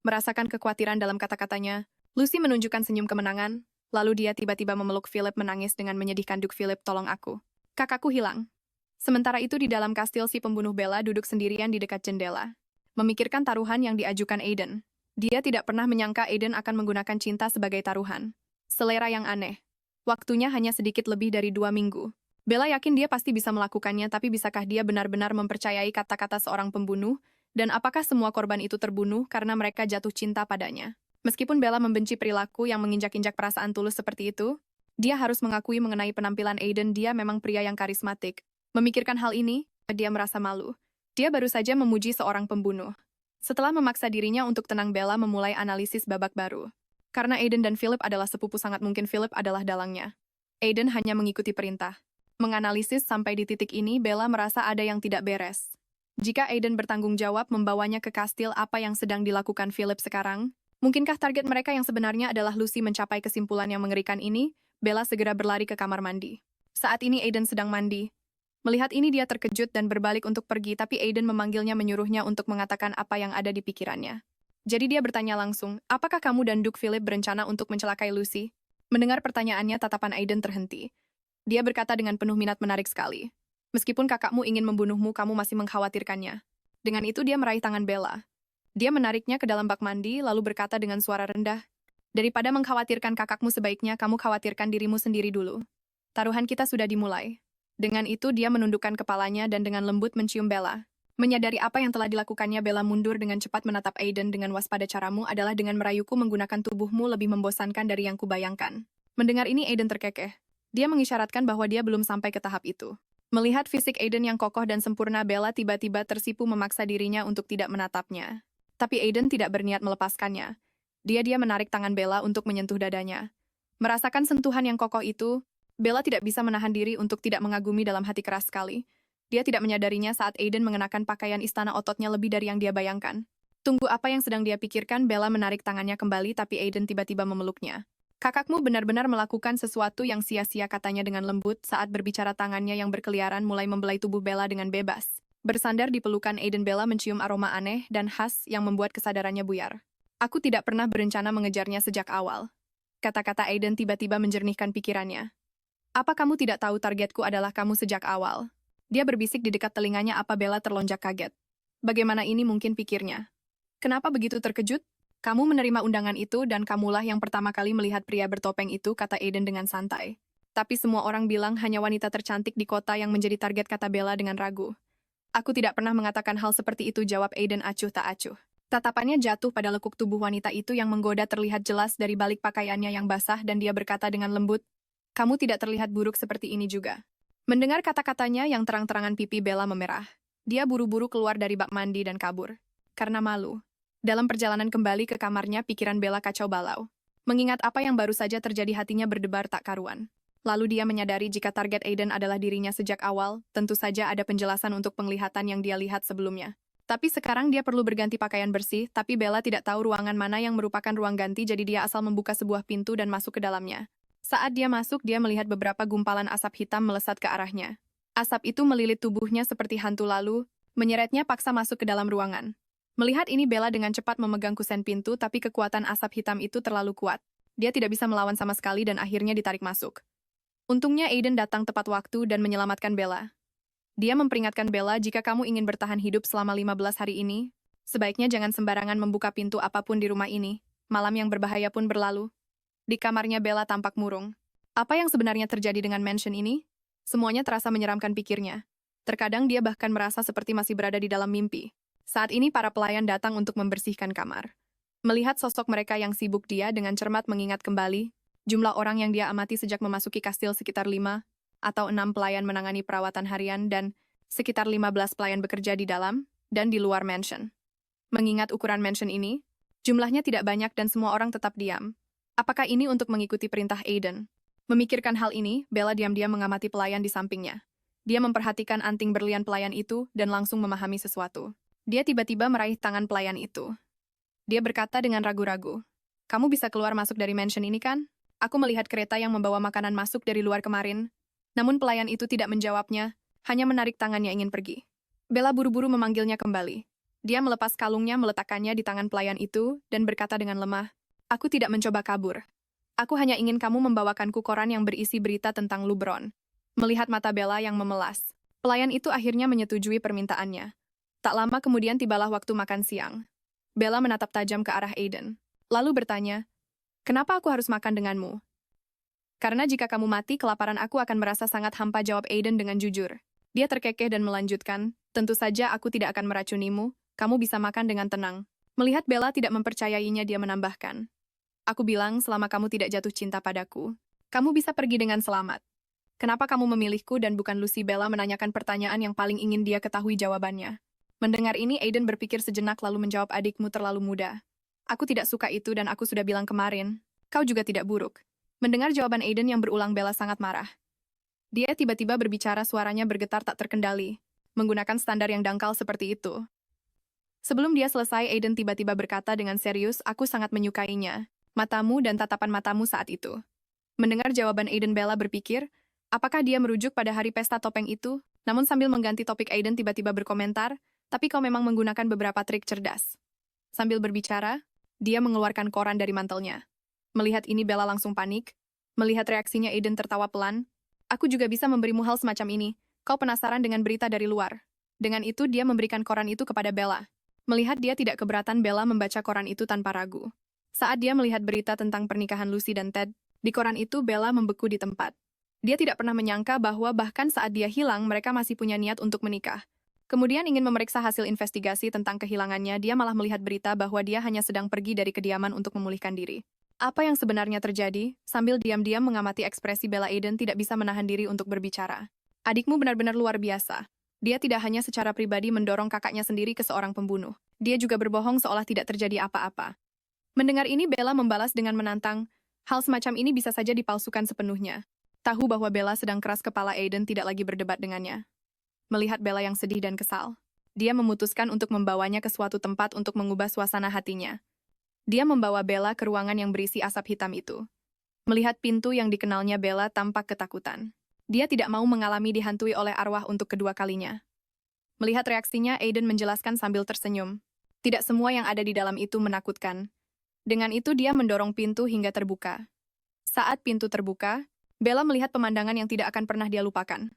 Merasakan kekhawatiran dalam kata-katanya, Lucy menunjukkan senyum kemenangan, lalu dia tiba-tiba memeluk Philip menangis dengan menyedihkan. "Duk Philip, tolong aku. Kakakku hilang." Sementara itu di dalam kastil si pembunuh Bella duduk sendirian di dekat jendela, memikirkan taruhan yang diajukan Aiden. Dia tidak pernah menyangka Aiden akan menggunakan cinta sebagai taruhan. Selera yang aneh. Waktunya hanya sedikit lebih dari 2 minggu. Bella yakin dia pasti bisa melakukannya, tapi bisakah dia benar-benar mempercayai kata-kata seorang pembunuh? Dan apakah semua korban itu terbunuh karena mereka jatuh cinta padanya? Meskipun Bella membenci perilaku yang menginjak-injak perasaan tulus seperti itu, dia harus mengakui mengenai penampilan Aiden, dia memang pria yang karismatik. Memikirkan hal ini, dia merasa malu. Dia baru saja memuji seorang pembunuh. Setelah memaksa dirinya untuk tenang, Bella memulai analisis babak baru. Karena Aiden dan Philip adalah sepupu, sangat mungkin Philip adalah dalangnya. Aiden hanya mengikuti perintah. Menganalisis sampai di titik ini, Bella merasa ada yang tidak beres. Jika Aiden bertanggung jawab membawanya ke kastil apa yang sedang dilakukan Philip sekarang, mungkinkah target mereka yang sebenarnya adalah Lucy? Mencapai kesimpulan yang mengerikan ini, Bella segera berlari ke kamar mandi. Saat ini Aiden sedang mandi. Melihat ini dia terkejut dan berbalik untuk pergi, tapi Aiden memanggilnya menyuruhnya untuk mengatakan apa yang ada di pikirannya. Jadi dia bertanya langsung, "Apakah kamu dan Duke Philip berencana untuk mencelakai Lucy?" Mendengar pertanyaannya, tatapan Aiden terhenti. Dia berkata dengan penuh minat, "Menarik sekali. Meskipun kakakmu ingin membunuhmu, kamu masih mengkhawatirkannya." Dengan itu dia meraih tangan Bella. Dia menariknya ke dalam bak mandi, lalu berkata dengan suara rendah, "Daripada mengkhawatirkan kakakmu, sebaiknya kamu khawatirkan dirimu sendiri dulu. Taruhan kita sudah dimulai." Dengan itu dia menundukkan kepalanya dan dengan lembut mencium Bella. Menyadari apa yang telah dilakukannya, Bella mundur dengan cepat menatap Aiden dengan waspada. "Caramu adalah dengan merayuku, menggunakan tubuhmu lebih membosankan dari yang kubayangkan." Mendengar ini Aiden terkekeh. Dia mengisyaratkan bahwa dia belum sampai ke tahap itu. Melihat fisik Aiden yang kokoh dan sempurna, Bella tiba-tiba tersipu memaksa dirinya untuk tidak menatapnya. Tapi Aiden tidak berniat melepaskannya. Dia menarik tangan Bella untuk menyentuh dadanya. Merasakan sentuhan yang kokoh itu, Bella tidak bisa menahan diri untuk tidak mengagumi dalam hati keras sekali. Dia tidak menyadarinya saat Aiden mengenakan pakaian istana, ototnya lebih dari yang dia bayangkan. Tunggu, apa yang sedang dia pikirkan? Bella menarik tangannya kembali, tapi Aiden tiba-tiba memeluknya. "Kakakmu benar-benar melakukan sesuatu yang sia-sia," katanya dengan lembut saat berbicara. Tangannya yang berkeliaran mulai membelai tubuh Bella dengan bebas. Bersandar di pelukan Aiden, Bella mencium aroma aneh dan khas yang membuat kesadarannya buyar. "Aku tidak pernah berencana mengejarnya sejak awal." Kata-kata Aiden tiba-tiba menjernihkan pikirannya. "Apa kamu tidak tahu targetku adalah kamu sejak awal?" Dia berbisik di dekat telinganya. Apa? Bella terlonjak kaget. Bagaimana ini mungkin, pikirnya. "Kenapa begitu terkejut? Kamu menerima undangan itu dan kamulah yang pertama kali melihat pria bertopeng itu," kata Aiden dengan santai. "Tapi semua orang bilang hanya wanita tercantik di kota yang menjadi target," kata Bella dengan ragu. "Aku tidak pernah mengatakan hal seperti itu," jawab Aiden acuh tak acuh. Tatapannya jatuh pada lekuk tubuh wanita itu yang menggoda terlihat jelas dari balik pakaiannya yang basah, dan dia berkata dengan lembut, "Kamu tidak terlihat buruk seperti ini juga." Mendengar kata-katanya yang terang-terangan, pipi Bella memerah. Dia buru-buru keluar dari bak mandi dan kabur. Karena malu. Dalam perjalanan kembali ke kamarnya, pikiran Bella kacau balau. Mengingat apa yang baru saja terjadi, hatinya berdebar tak karuan. Lalu dia menyadari jika target Aiden adalah dirinya sejak awal, tentu saja ada penjelasan untuk penglihatan yang dia lihat sebelumnya. Tapi sekarang dia perlu berganti pakaian bersih, tapi Bella tidak tahu ruangan mana yang merupakan ruang ganti, jadi dia asal membuka sebuah pintu dan masuk ke dalamnya. Saat dia masuk, dia melihat beberapa gumpalan asap hitam melesat ke arahnya. Asap itu melilit tubuhnya seperti hantu, lalu menyeretnya paksa masuk ke dalam ruangan. Melihat ini, Bella dengan cepat memegang kusen pintu, tapi kekuatan asap hitam itu terlalu kuat. Dia tidak bisa melawan sama sekali dan akhirnya ditarik masuk. Untungnya Aiden datang tepat waktu dan menyelamatkan Bella. Dia memperingatkan Bella, "Jika kamu ingin bertahan hidup selama 15 hari ini, sebaiknya jangan sembarangan membuka pintu apapun di rumah ini." Malam yang berbahaya pun berlalu. Di kamarnya, Bella tampak murung. Apa yang sebenarnya terjadi dengan mansion ini? Semuanya terasa menyeramkan, pikirnya. Terkadang dia bahkan merasa seperti masih berada di dalam mimpi. Saat ini para pelayan datang untuk membersihkan kamar. Melihat sosok mereka yang sibuk, dia dengan cermat mengingat kembali jumlah orang yang dia amati sejak memasuki kastil, sekitar 5 atau 6 pelayan menangani perawatan harian dan sekitar 15 pelayan bekerja di dalam dan di luar mansion. Mengingat ukuran mansion ini, jumlahnya tidak banyak dan semua orang tetap diam. Apakah ini untuk mengikuti perintah Aiden? Memikirkan hal ini, Bella diam-diam mengamati pelayan di sampingnya. Dia memperhatikan anting berlian pelayan itu dan langsung memahami sesuatu. Dia tiba-tiba meraih tangan pelayan itu. Dia berkata dengan ragu-ragu, "Kamu bisa keluar masuk dari mansion ini kan? Aku melihat kereta yang membawa makanan masuk dari luar kemarin." Namun pelayan itu tidak menjawabnya, hanya menarik tangannya ingin pergi. Bella buru-buru memanggilnya kembali. Dia melepas kalungnya, meletakkannya di tangan pelayan itu, dan berkata dengan lemah, "Aku tidak mencoba kabur. Aku hanya ingin kamu membawakanku koran yang berisi berita tentang LeBron." Melihat mata Bella yang memelas, pelayan itu akhirnya menyetujui permintaannya. Tak lama kemudian tibalah waktu makan siang. Bella menatap tajam ke arah Aiden, lalu bertanya, "Kenapa aku harus makan denganmu?" "Karena jika kamu mati, kelaparan aku akan merasa sangat hampa," jawab Aiden dengan jujur. Dia terkekeh dan melanjutkan, "Tentu saja aku tidak akan meracunimu, kamu bisa makan dengan tenang." Melihat Bella tidak mempercayainya, dia menambahkan, "Aku bilang selama kamu tidak jatuh cinta padaku, kamu bisa pergi dengan selamat. Kenapa kamu memilihku dan bukan Lucy?" Bella menanyakan pertanyaan yang paling ingin dia ketahui jawabannya. Mendengar ini, Aiden berpikir sejenak lalu menjawab, "Adikmu terlalu muda. Aku tidak suka itu dan aku sudah bilang kemarin. Kau juga tidak buruk." Mendengar jawaban Aiden yang berulang, Bella sangat marah. Dia tiba-tiba berbicara, suaranya bergetar tak terkendali, menggunakan standar yang dangkal seperti itu. Sebelum dia selesai, Aiden tiba-tiba berkata dengan serius, "Aku sangat menyukainya. Matamu dan tatapan matamu saat itu." Mendengar jawaban Aiden, Bella berpikir, apakah dia merujuk pada hari pesta topeng itu? Namun sambil mengganti topik, Aiden tiba-tiba berkomentar, "Tapi kau memang menggunakan beberapa trik cerdas." Sambil berbicara, dia mengeluarkan koran dari mantelnya. Melihat ini, Bella langsung panik. Melihat reaksinya, Aiden tertawa pelan. "Aku juga bisa memberimu hal semacam ini. Kau penasaran dengan berita dari luar?" Dengan itu, dia memberikan koran itu kepada Bella. Melihat dia tidak keberatan, Bella membaca koran itu tanpa ragu. Saat dia melihat berita tentang pernikahan Lucy dan Ted, di koran itu Bella membeku di tempat. Dia tidak pernah menyangka bahwa bahkan saat dia hilang, mereka masih punya niat untuk menikah. Kemudian ingin memeriksa hasil investigasi tentang kehilangannya, dia malah melihat berita bahwa dia hanya sedang pergi dari kediaman untuk memulihkan diri. Apa yang sebenarnya terjadi? Sambil diam-diam mengamati ekspresi Bella, Aiden tidak bisa menahan diri untuk berbicara. "Adikmu benar-benar luar biasa. Dia tidak hanya secara pribadi mendorong kakaknya sendiri ke seorang pembunuh. Dia juga berbohong seolah tidak terjadi apa-apa." Mendengar ini, Bella membalas dengan menantang, "Hal semacam ini bisa saja dipalsukan sepenuhnya." Tahu bahwa Bella sedang keras kepala, Aiden tidak lagi berdebat dengannya. Melihat Bella yang sedih dan kesal, dia memutuskan untuk membawanya ke suatu tempat untuk mengubah suasana hatinya. Dia membawa Bella ke ruangan yang berisi asap hitam itu. Melihat pintu yang dikenalnya, Bella tampak ketakutan. Dia tidak mau mengalami dihantui oleh arwah untuk kedua kalinya. Melihat reaksinya, Aiden menjelaskan sambil tersenyum. Tidak semua yang ada di dalam itu menakutkan. Dengan itu, dia mendorong pintu hingga terbuka. Saat pintu terbuka, Bella melihat pemandangan yang tidak akan pernah dia lupakan.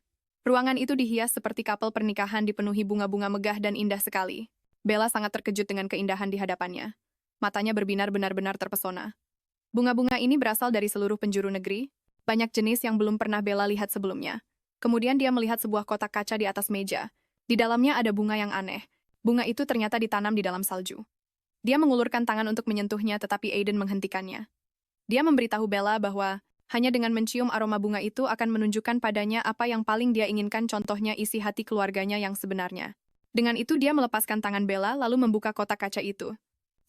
Ruangan itu dihias seperti kapel pernikahan, dipenuhi bunga-bunga megah dan indah sekali. Bella sangat terkejut dengan keindahan di hadapannya. Matanya berbinar, benar-benar terpesona. Bunga-bunga ini berasal dari seluruh penjuru negeri, banyak jenis yang belum pernah Bella lihat sebelumnya. Kemudian dia melihat sebuah kotak kaca di atas meja. Di dalamnya ada bunga yang aneh. Bunga itu ternyata ditanam di dalam salju. Dia mengulurkan tangan untuk menyentuhnya, tetapi Aiden menghentikannya. Dia memberitahu Bella bahwa hanya dengan mencium aroma bunga itu akan menunjukkan padanya apa yang paling dia inginkan, contohnya isi hati keluarganya yang sebenarnya. Dengan itu, dia melepaskan tangan Bella lalu membuka kotak kaca itu.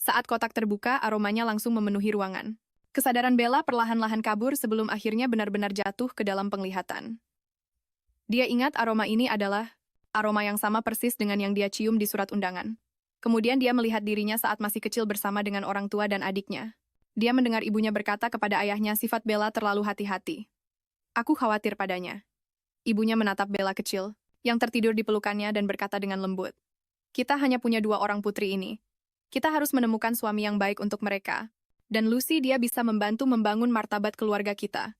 Saat kotak terbuka, aromanya langsung memenuhi ruangan. Kesadaran Bella perlahan-lahan kabur sebelum akhirnya benar-benar jatuh ke dalam penglihatan. Dia ingat aroma ini adalah aroma yang sama persis dengan yang dia cium di surat undangan. Kemudian dia melihat dirinya saat masih kecil bersama dengan orang tua dan adiknya. Dia mendengar ibunya berkata kepada ayahnya, "Sifat Bella terlalu hati-hati. Aku khawatir padanya." Ibunya menatap Bella kecil, yang tertidur di pelukannya, dan berkata dengan lembut, "Kita hanya punya 2 orang putri ini. Kita harus menemukan suami yang baik untuk mereka. Dan Lucy, dia bisa membantu membangun martabat keluarga kita."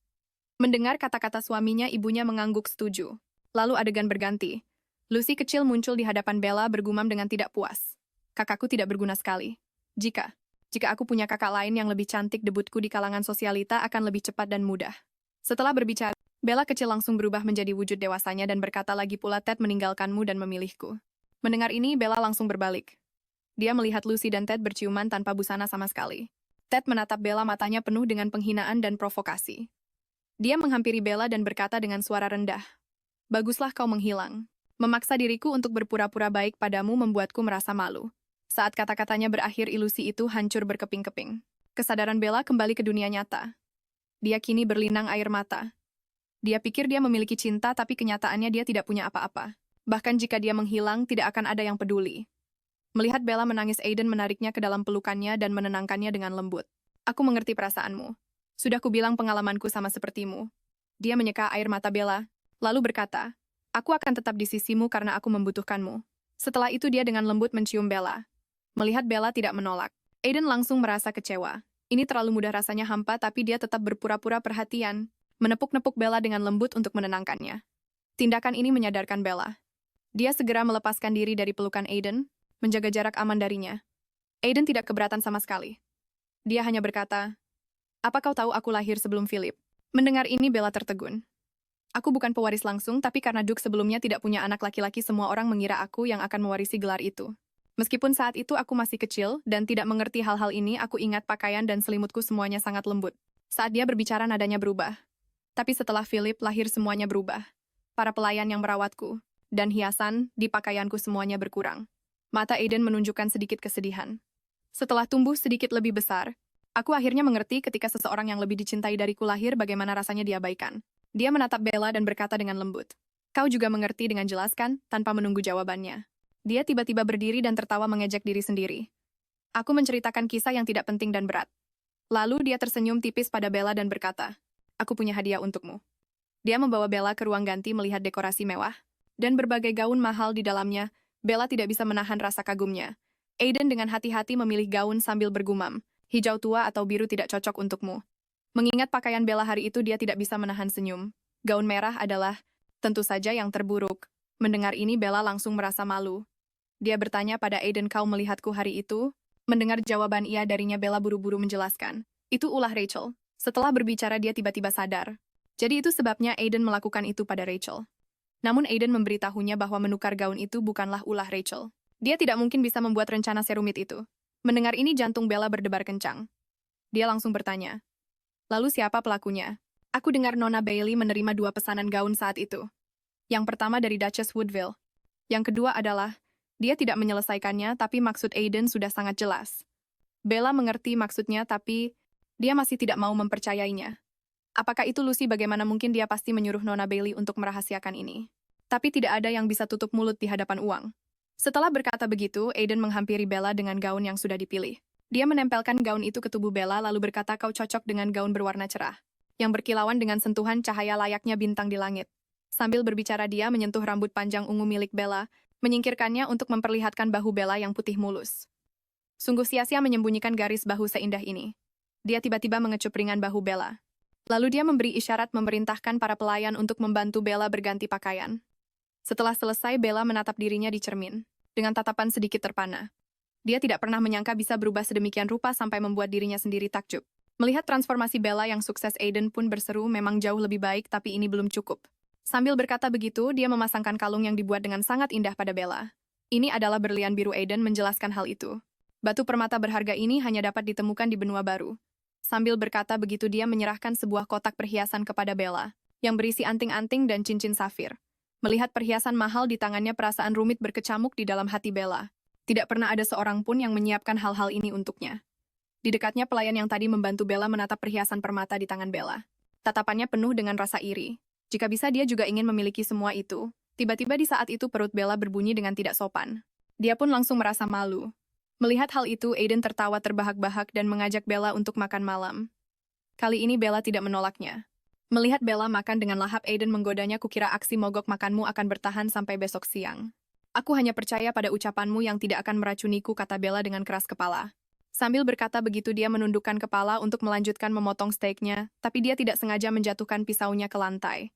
Mendengar kata-kata suaminya, ibunya mengangguk setuju. Lalu adegan berganti. Lucy kecil muncul di hadapan Bella bergumam dengan tidak puas. "Kakakku tidak berguna sekali. Jika aku punya kakak lain yang lebih cantik, debutku di kalangan sosialita akan lebih cepat dan mudah." Setelah berbicara, Bella kecil langsung berubah menjadi wujud dewasanya dan berkata, "Lagi pula Ted meninggalkanmu dan memilihku." Mendengar ini, Bella langsung berbalik. Dia melihat Lucy dan Ted berciuman tanpa busana sama sekali. Ted menatap Bella, matanya penuh dengan penghinaan dan provokasi. Dia menghampiri Bella dan berkata dengan suara rendah, "Baguslah kau menghilang. Memaksa diriku untuk berpura-pura baik padamu membuatku merasa malu." Saat kata-katanya berakhir, ilusi itu hancur berkeping-keping. Kesadaran Bella kembali ke dunia nyata. Dia kini berlinang air mata. Dia pikir dia memiliki cinta, tapi kenyataannya dia tidak punya apa-apa. Bahkan jika dia menghilang, tidak akan ada yang peduli. Melihat Bella menangis, Aiden menariknya ke dalam pelukannya dan menenangkannya dengan lembut. Aku mengerti perasaanmu. Sudah kubilang pengalamanku sama sepertimu. Dia menyeka air mata Bella, lalu berkata, aku akan tetap di sisimu karena aku membutuhkanmu. Setelah itu dia dengan lembut mencium Bella. Melihat Bella tidak menolak, Aiden langsung merasa kecewa. Ini terlalu mudah, rasanya hampa, tapi dia tetap berpura-pura perhatian, menepuk-nepuk Bella dengan lembut untuk menenangkannya. Tindakan ini menyadarkan Bella. Dia segera melepaskan diri dari pelukan Aiden, menjaga jarak aman darinya. Aiden tidak keberatan sama sekali. Dia hanya berkata, apa kau tahu aku lahir sebelum Philip? Mendengar ini Bella tertegun. Aku bukan pewaris langsung, tapi karena Duke sebelumnya tidak punya anak laki-laki, semua orang mengira aku yang akan mewarisi gelar itu. Meskipun saat itu aku masih kecil dan tidak mengerti hal-hal ini, aku ingat pakaian dan selimutku semuanya sangat lembut. Saat dia berbicara nadanya berubah. Tapi setelah Philip lahir semuanya berubah. Para pelayan yang merawatku dan hiasan di pakaianku semuanya berkurang. Mata Aiden menunjukkan sedikit kesedihan. Setelah tumbuh sedikit lebih besar, aku akhirnya mengerti ketika seseorang yang lebih dicintai dariku lahir bagaimana rasanya diabaikan. Dia menatap Bella dan berkata dengan lembut. Kau juga mengerti dengan jelas kan, tanpa menunggu jawabannya. Dia tiba-tiba berdiri dan tertawa mengejek diri sendiri. Aku menceritakan kisah yang tidak penting dan berat. Lalu dia tersenyum tipis pada Bella dan berkata, aku punya hadiah untukmu. Dia membawa Bella ke ruang ganti melihat dekorasi mewah dan berbagai gaun mahal di dalamnya. Bella tidak bisa menahan rasa kagumnya. Aiden dengan hati-hati memilih gaun sambil bergumam, hijau tua atau biru tidak cocok untukmu. Mengingat pakaian Bella hari itu, dia tidak bisa menahan senyum. Gaun merah adalah, tentu saja, yang terburuk. Mendengar ini Bella langsung merasa malu. Dia bertanya pada Aiden, kau melihatku hari itu? Mendengar jawaban iya darinya, Bella buru-buru menjelaskan. Itu ulah Rachel. Setelah berbicara dia tiba-tiba sadar. Jadi itu sebabnya Aiden melakukan itu pada Rachel. Namun Aiden memberitahunya bahwa menukar gaun itu bukanlah ulah Rachel. Dia tidak mungkin bisa membuat rencana serumit itu. Mendengar ini jantung Bella berdebar kencang. Dia langsung bertanya. Lalu siapa pelakunya? Aku dengar Nona Bailey menerima 2 pesanan gaun saat itu. Yang pertama dari Duchess Woodville. Yang kedua adalah, dia tidak menyelesaikannya, tapi maksud Aiden sudah sangat jelas. Bella mengerti maksudnya, tapi dia masih tidak mau mempercayainya. Apakah itu Lucy? Bagaimana mungkin dia pasti menyuruh Nona Bailey untuk merahasiakan ini? Tapi tidak ada yang bisa tutup mulut di hadapan uang. Setelah berkata begitu, Aiden menghampiri Bella dengan gaun yang sudah dipilih. Dia menempelkan gaun itu ke tubuh Bella lalu berkata, kau cocok dengan gaun berwarna cerah, yang berkilauan dengan sentuhan cahaya layaknya bintang di langit. Sambil berbicara dia menyentuh rambut panjang ungu milik Bella, menyingkirkannya untuk memperlihatkan bahu Bella yang putih mulus. Sungguh sia-sia menyembunyikan garis bahu seindah ini. Dia tiba-tiba mengecup ringan bahu Bella. Lalu dia memberi isyarat memerintahkan para pelayan untuk membantu Bella berganti pakaian. Setelah selesai, Bella menatap dirinya di cermin, dengan tatapan sedikit terpana. Dia tidak pernah menyangka bisa berubah sedemikian rupa sampai membuat dirinya sendiri takjub. Melihat transformasi Bella yang sukses, Aiden pun berseru, memang jauh lebih baik, tapi ini belum cukup. Sambil berkata begitu, dia memasangkan kalung yang dibuat dengan sangat indah pada Bella. Ini adalah berlian biru. Aiden menjelaskan hal itu. Batu permata berharga ini hanya dapat ditemukan di benua baru. Sambil berkata begitu, dia menyerahkan sebuah kotak perhiasan kepada Bella, yang berisi anting-anting dan cincin safir. Melihat perhiasan mahal di tangannya, perasaan rumit berkecamuk di dalam hati Bella. Tidak pernah ada seorang pun yang menyiapkan hal-hal ini untuknya. Di dekatnya, pelayan yang tadi membantu Bella menatap perhiasan permata di tangan Bella. Tatapannya penuh dengan rasa iri. Jika bisa dia juga ingin memiliki semua itu. Tiba-tiba di saat itu perut Bella berbunyi dengan tidak sopan. Dia pun langsung merasa malu. Melihat hal itu, Aiden tertawa terbahak-bahak dan mengajak Bella untuk makan malam. Kali ini Bella tidak menolaknya. Melihat Bella makan dengan lahap, Aiden menggodanya, kukira aksi mogok makanmu akan bertahan sampai besok siang. Aku hanya percaya pada ucapanmu yang tidak akan meracuniku, kata Bella dengan keras kepala. Sambil berkata begitu dia menundukkan kepala untuk melanjutkan memotong steaknya, tapi dia tidak sengaja menjatuhkan pisaunya ke lantai.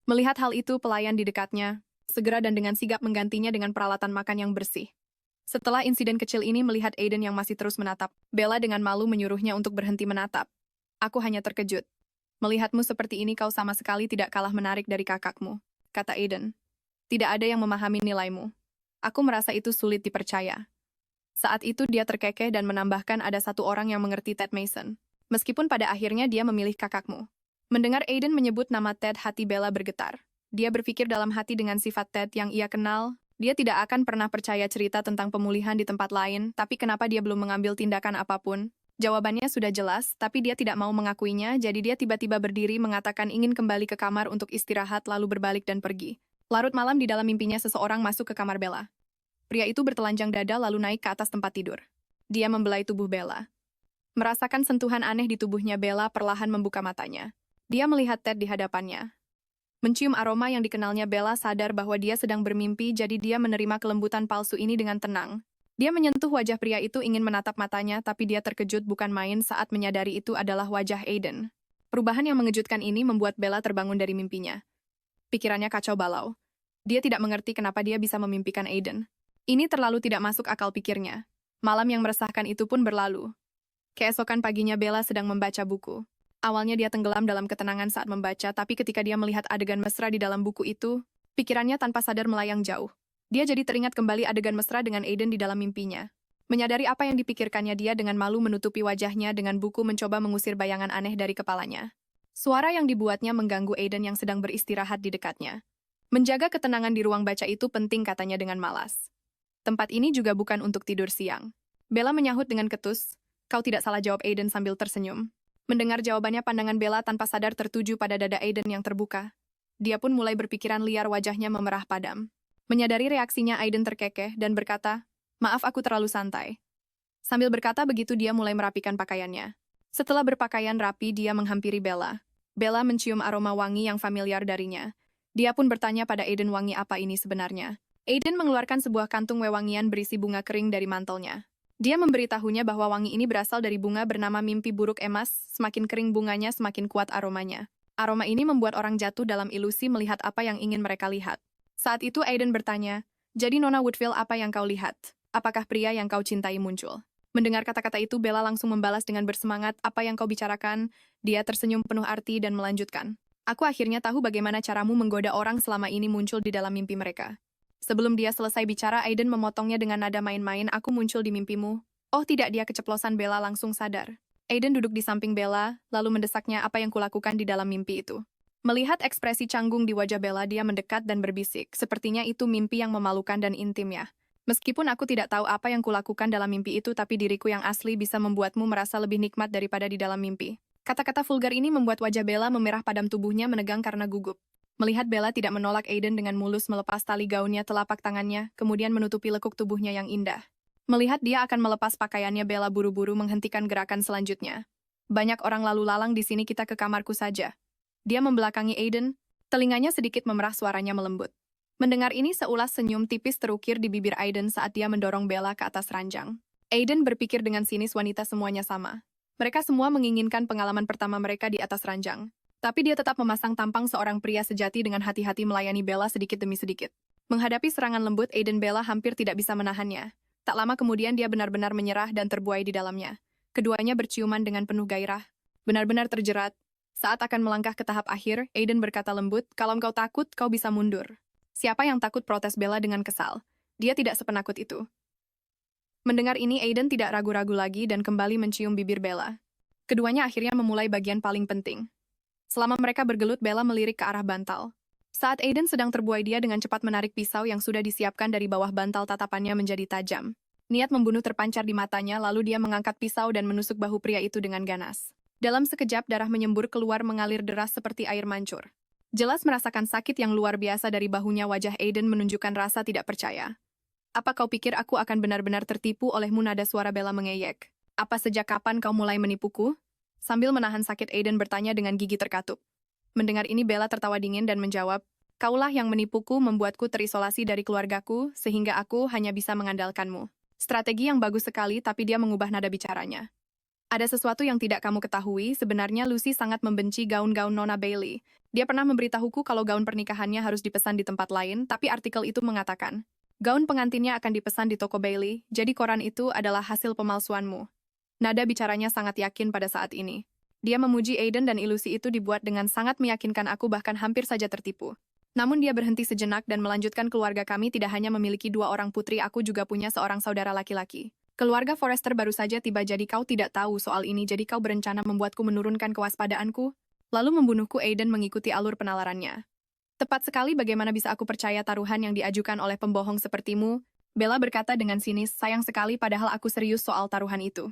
Melihat hal itu, pelayan di dekatnya segera dan dengan sigap menggantinya dengan peralatan makan yang bersih. Setelah insiden kecil ini, melihat Aiden yang masih terus menatap, Bella dengan malu menyuruhnya untuk berhenti menatap. Aku hanya terkejut. Melihatmu seperti ini, kau sama sekali tidak kalah menarik dari kakakmu, kata Aiden. Tidak ada yang memahami nilaimu. Aku merasa itu sulit dipercaya. Saat itu dia terkekeh dan menambahkan, ada satu orang yang mengerti, Ted Mason. Meskipun pada akhirnya dia memilih kakakmu. Mendengar Aiden menyebut nama Ted, hati Bella bergetar. Dia berpikir dalam hati, dengan sifat Ted yang ia kenal, dia tidak akan pernah percaya cerita tentang pemulihan di tempat lain, tapi kenapa dia belum mengambil tindakan apapun? Jawabannya sudah jelas, tapi dia tidak mau mengakuinya, jadi dia tiba-tiba berdiri mengatakan ingin kembali ke kamar untuk istirahat lalu berbalik dan pergi. Larut malam di dalam mimpinya seseorang masuk ke kamar Bella. Pria itu bertelanjang dada lalu naik ke atas tempat tidur. Dia membelai tubuh Bella. Merasakan sentuhan aneh di tubuhnya, Bella perlahan membuka matanya. Dia melihat Ted di hadapannya. Mencium aroma yang dikenalnya, Bella sadar bahwa dia sedang bermimpi, jadi dia menerima kelembutan palsu ini dengan tenang. Dia menyentuh wajah pria itu ingin menatap matanya, tapi dia terkejut bukan main saat menyadari itu adalah wajah Aiden. Perubahan yang mengejutkan ini membuat Bella terbangun dari mimpinya. Pikirannya kacau balau. Dia tidak mengerti kenapa dia bisa memimpikan Aiden. Ini terlalu tidak masuk akal pikirnya. Malam yang meresahkan itu pun berlalu. Keesokan paginya Bella sedang membaca buku. Awalnya dia tenggelam dalam ketenangan saat membaca, tapi ketika dia melihat adegan mesra di dalam buku itu, pikirannya tanpa sadar melayang jauh. Dia jadi teringat kembali adegan mesra dengan Aiden di dalam mimpinya. Menyadari apa yang dipikirkannya, dia dengan malu menutupi wajahnya dengan buku mencoba mengusir bayangan aneh dari kepalanya. Suara yang dibuatnya mengganggu Aiden yang sedang beristirahat di dekatnya. Menjaga ketenangan di ruang baca itu penting, katanya dengan malas. Tempat ini juga bukan untuk tidur siang. Bella menyahut dengan ketus. Kau tidak salah, jawab Aiden sambil tersenyum. Mendengar jawabannya, pandangan Bella tanpa sadar tertuju pada dada Aiden yang terbuka. Dia pun mulai berpikiran liar, wajahnya memerah padam. Menyadari reaksinya, Aiden terkekeh dan berkata, "Maaf, aku terlalu santai." Sambil berkata begitu, dia mulai merapikan pakaiannya. Setelah berpakaian rapi, dia menghampiri Bella. Bella mencium aroma wangi yang familiar darinya. Dia pun bertanya pada Aiden, wangi apa ini sebenarnya? Aiden mengeluarkan sebuah kantung wewangian berisi bunga kering dari mantelnya. Dia memberitahunya bahwa wangi ini berasal dari bunga bernama mimpi buruk emas, semakin kering bunganya semakin kuat aromanya. Aroma ini membuat orang jatuh dalam ilusi melihat apa yang ingin mereka lihat. Saat itu Aiden bertanya, "Jadi Nona Woodville, apa yang kau lihat? Apakah pria yang kau cintai muncul?" Mendengar kata-kata itu, Bella langsung membalas dengan bersemangat, "Apa yang kau bicarakan?" Dia tersenyum penuh arti dan melanjutkan, "Aku akhirnya tahu bagaimana caramu menggoda orang selama ini muncul di dalam mimpi mereka." Sebelum dia selesai bicara, Aiden memotongnya dengan nada main-main, "Aku muncul di mimpimu." Oh tidak, dia keceplosan. Bella langsung sadar. Aiden duduk di samping Bella, lalu mendesaknya, "Apa yang kulakukan di dalam mimpi itu?" Melihat ekspresi canggung di wajah Bella, dia mendekat dan berbisik, "Sepertinya itu mimpi yang memalukan dan intim ya. Meskipun aku tidak tahu apa yang kulakukan dalam mimpi itu, tapi diriku yang asli bisa membuatmu merasa lebih nikmat daripada di dalam mimpi." Kata-kata vulgar ini membuat wajah Bella memerah padam, tubuhnya menegang karena gugup. Melihat Bella tidak menolak, Aiden dengan mulus melepas tali gaunnya, telapak tangannya, kemudian menutupi lekuk tubuhnya yang indah. Melihat dia akan melepas pakaiannya, Bella buru-buru menghentikan gerakan selanjutnya. "Banyak orang lalu lalang di sini, kita ke kamarku saja." Dia membelakangi Aiden, telinganya sedikit memerah, suaranya melembut. Mendengar ini, seulas senyum tipis terukir di bibir Aiden saat dia mendorong Bella ke atas ranjang. Aiden berpikir dengan sinis, wanita semuanya sama. Mereka semua menginginkan pengalaman pertama mereka di atas ranjang. Tapi dia tetap memasang tampang seorang pria sejati dengan hati-hati melayani Bella sedikit demi sedikit. Menghadapi serangan lembut Aiden, Bella hampir tidak bisa menahannya. Tak lama kemudian dia benar-benar menyerah dan terbuai di dalamnya. Keduanya berciuman dengan penuh gairah. Benar-benar terjerat. Saat akan melangkah ke tahap akhir, Aiden berkata lembut, "Kalau kau takut, kau bisa mundur." "Siapa yang takut?" protes Bella dengan kesal. Dia tidak sepenakut itu. Mendengar ini, Aiden tidak ragu-ragu lagi dan kembali mencium bibir Bella. Keduanya akhirnya memulai bagian paling penting. Selama mereka bergelut, Bella melirik ke arah bantal. Saat Aiden sedang terbuai, dia dengan cepat menarik pisau yang sudah disiapkan dari bawah bantal, tatapannya menjadi tajam. Niat membunuh terpancar di matanya, lalu dia mengangkat pisau dan menusuk bahu pria itu dengan ganas. Dalam sekejap, darah menyembur keluar mengalir deras seperti air mancur. Jelas merasakan sakit yang luar biasa dari bahunya, wajah Aiden menunjukkan rasa tidak percaya. "Apa kau pikir aku akan benar-benar tertipu olehmu?" Nada suara Bella mengeyek. "Apa sejak kapan kau mulai menipuku?" Sambil menahan sakit, Aiden bertanya dengan gigi terkatup. Mendengar ini, Bella tertawa dingin dan menjawab, "Kaulah yang menipuku, membuatku terisolasi dari keluargaku, sehingga aku hanya bisa mengandalkanmu." Strategi yang bagus sekali, tapi dia mengubah nada bicaranya. "Ada sesuatu yang tidak kamu ketahui, sebenarnya Lucy sangat membenci gaun-gaun Nona Bailey. Dia pernah memberitahuku kalau gaun pernikahannya harus dipesan di tempat lain, tapi artikel itu mengatakan, gaun pengantinnya akan dipesan di toko Bailey, jadi koran itu adalah hasil pemalsuanmu." Nada bicaranya sangat yakin pada saat ini. Dia memuji Aiden dan ilusi itu dibuat dengan sangat meyakinkan, "Aku bahkan hampir saja tertipu." Namun dia berhenti sejenak dan melanjutkan, "Keluarga kami tidak hanya memiliki 2 orang putri, aku juga punya seorang saudara laki-laki. Keluarga Forrester baru saja tiba, jadi kau tidak tahu soal ini, jadi kau berencana membuatku menurunkan kewaspadaanku, lalu membunuhku." Aiden mengikuti alur penalarannya. "Tepat sekali, bagaimana bisa aku percaya taruhan yang diajukan oleh pembohong sepertimu?" Bella berkata dengan sinis, "Sayang sekali, padahal aku serius soal taruhan itu."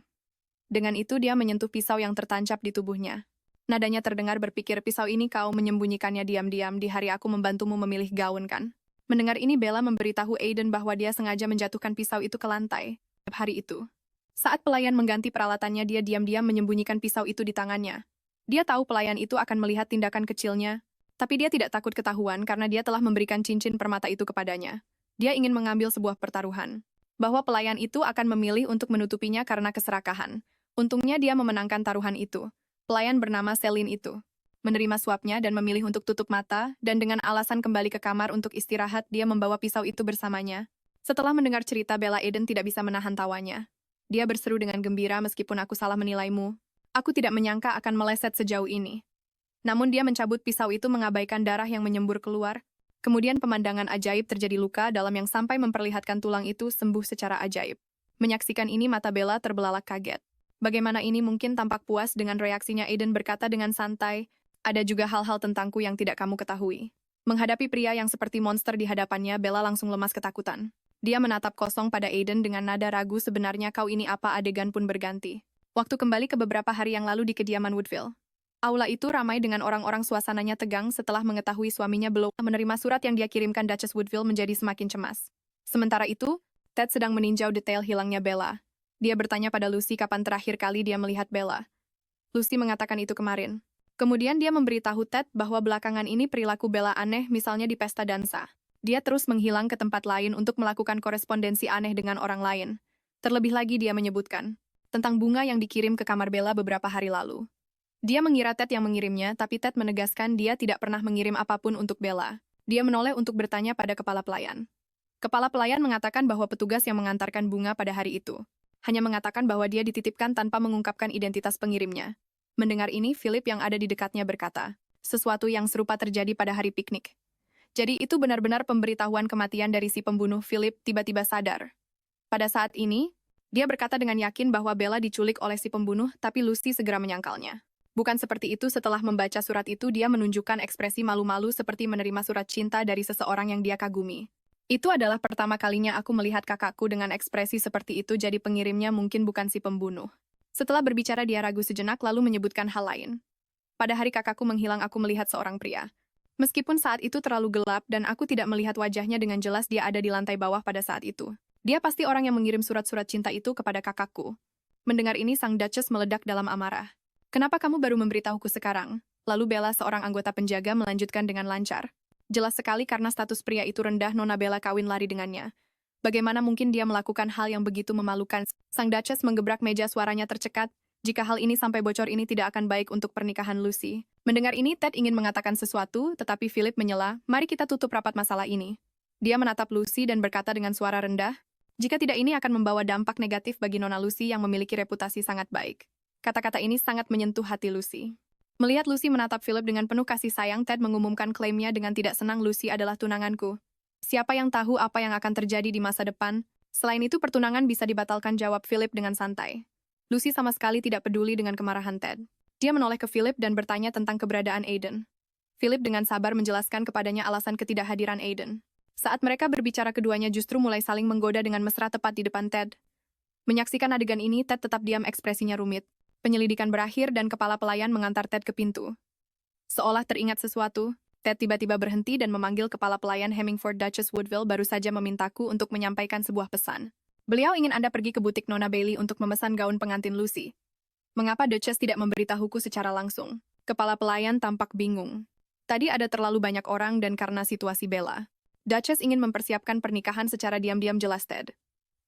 Dengan itu dia menyentuh pisau yang tertancap di tubuhnya. Nadanya terdengar berpikir, pisau ini kau menyembunyikannya diam-diam di hari aku membantumu memilih gaun kan? Mendengar ini Bella memberitahu Aiden bahwa dia sengaja menjatuhkan pisau itu ke lantai. Hari itu, saat pelayan mengganti peralatannya, dia diam-diam menyembunyikan pisau itu di tangannya. Dia tahu pelayan itu akan melihat tindakan kecilnya, tapi dia tidak takut ketahuan karena dia telah memberikan cincin permata itu kepadanya. Dia ingin mengambil sebuah pertaruhan, bahwa pelayan itu akan memilih untuk menutupinya karena keserakahan. Untungnya dia memenangkan taruhan itu. Pelayan bernama Celine itu menerima suapnya dan memilih untuk tutup mata, dan dengan alasan kembali ke kamar untuk istirahat, dia membawa pisau itu bersamanya. Setelah mendengar cerita Bella, Aiden tidak bisa menahan tawanya. Dia berseru dengan gembira, meskipun aku salah menilaimu. Aku tidak menyangka akan meleset sejauh ini. Namun dia mencabut pisau itu mengabaikan darah yang menyembur keluar. Kemudian pemandangan ajaib terjadi, luka dalam yang sampai memperlihatkan tulang itu sembuh secara ajaib. Menyaksikan ini mata Bella terbelalak kaget. Bagaimana ini mungkin? Tampak puas dengan reaksinya, Aiden berkata dengan santai, ada juga hal-hal tentangku yang tidak kamu ketahui. Menghadapi pria yang seperti monster di hadapannya, Bella langsung lemas ketakutan. Dia menatap kosong pada Aiden dengan nada ragu, sebenarnya kau ini apa? Adegan pun berganti. Waktu kembali ke beberapa hari yang lalu di kediaman Woodville. Aula itu ramai dengan orang-orang, suasananya tegang setelah mengetahui suaminya belum menerima surat yang dia kirimkan. Duchess Woodville menjadi semakin cemas. Sementara itu, Ted sedang meninjau detail hilangnya Bella. Dia bertanya pada Lucy kapan terakhir kali dia melihat Bella. Lucy mengatakan itu kemarin. Kemudian dia memberitahu Ted bahwa belakangan ini perilaku Bella aneh, misalnya di pesta dansa. Dia terus menghilang ke tempat lain untuk melakukan korespondensi aneh dengan orang lain. Terlebih lagi dia menyebutkan tentang bunga yang dikirim ke kamar Bella beberapa hari lalu. Dia mengira Ted yang mengirimnya, tapi Ted menegaskan dia tidak pernah mengirim apapun untuk Bella. Dia menoleh untuk bertanya pada kepala pelayan. Kepala pelayan mengatakan bahwa petugas yang mengantarkan bunga pada hari itu hanya mengatakan bahwa dia dititipkan tanpa mengungkapkan identitas pengirimnya. Mendengar ini, Philip yang ada di dekatnya berkata, sesuatu yang serupa terjadi pada hari piknik. Jadi itu benar-benar pemberitahuan kematian dari si pembunuh. Philip tiba-tiba sadar. Pada saat ini, dia berkata dengan yakin bahwa Bella diculik oleh si pembunuh, tapi Lucy segera menyangkalnya. Bukan seperti itu. Setelah membaca surat itu, dia menunjukkan ekspresi malu-malu seperti menerima surat cinta dari seseorang yang dia kagumi. Itu adalah pertama kalinya aku melihat kakakku dengan ekspresi seperti itu, jadi pengirimnya mungkin bukan si pembunuh. Setelah berbicara dia ragu sejenak lalu menyebutkan hal lain. Pada hari kakakku menghilang aku melihat seorang pria. Meskipun saat itu terlalu gelap dan aku tidak melihat wajahnya dengan jelas, dia ada di lantai bawah pada saat itu. Dia pasti orang yang mengirim surat-surat cinta itu kepada kakakku. Mendengar ini sang Duchess meledak dalam amarah. Kenapa kamu baru memberitahuku sekarang? Lalu Bella, seorang anggota penjaga, melanjutkan dengan lancar. Jelas sekali karena status pria itu rendah, Nona Bella kawin lari dengannya. Bagaimana mungkin dia melakukan hal yang begitu memalukan? Sang Duchess menggebrak meja, suaranya tercekat. Jika hal ini sampai bocor, ini tidak akan baik untuk pernikahan Lucy. Mendengar ini, Ted ingin mengatakan sesuatu, tetapi Philip menyela, mari kita tutup rapat masalah ini. Dia menatap Lucy dan berkata dengan suara rendah, jika tidak ini akan membawa dampak negatif bagi Nona Lucy yang memiliki reputasi sangat baik. Kata-kata ini sangat menyentuh hati Lucy. Melihat Lucy menatap Philip dengan penuh kasih sayang, Ted mengumumkan klaimnya dengan tidak senang, Lucy adalah tunanganku. Siapa yang tahu apa yang akan terjadi di masa depan? Selain itu pertunangan bisa dibatalkan, jawab Philip dengan santai. Lucy sama sekali tidak peduli dengan kemarahan Ted. Dia menoleh ke Philip dan bertanya tentang keberadaan Aiden. Philip dengan sabar menjelaskan kepadanya alasan ketidakhadiran Aiden. Saat mereka berbicara, keduanya justru mulai saling menggoda dengan mesra tepat di depan Ted. Menyaksikan adegan ini, Ted tetap diam, ekspresinya rumit. Penyelidikan berakhir dan kepala pelayan mengantar Ted ke pintu. Seolah teringat sesuatu, Ted tiba-tiba berhenti dan memanggil kepala pelayan Hemingford. Duchess Woodville baru saja memintaku untuk menyampaikan sebuah pesan. Beliau ingin Anda pergi ke butik Nona Bailey untuk memesan gaun pengantin Lucy. Mengapa Duchess tidak memberitahuku secara langsung? Kepala pelayan tampak bingung. Tadi ada terlalu banyak orang dan karena situasi Bella. Duchess ingin mempersiapkan pernikahan secara diam-diam, jelas Ted.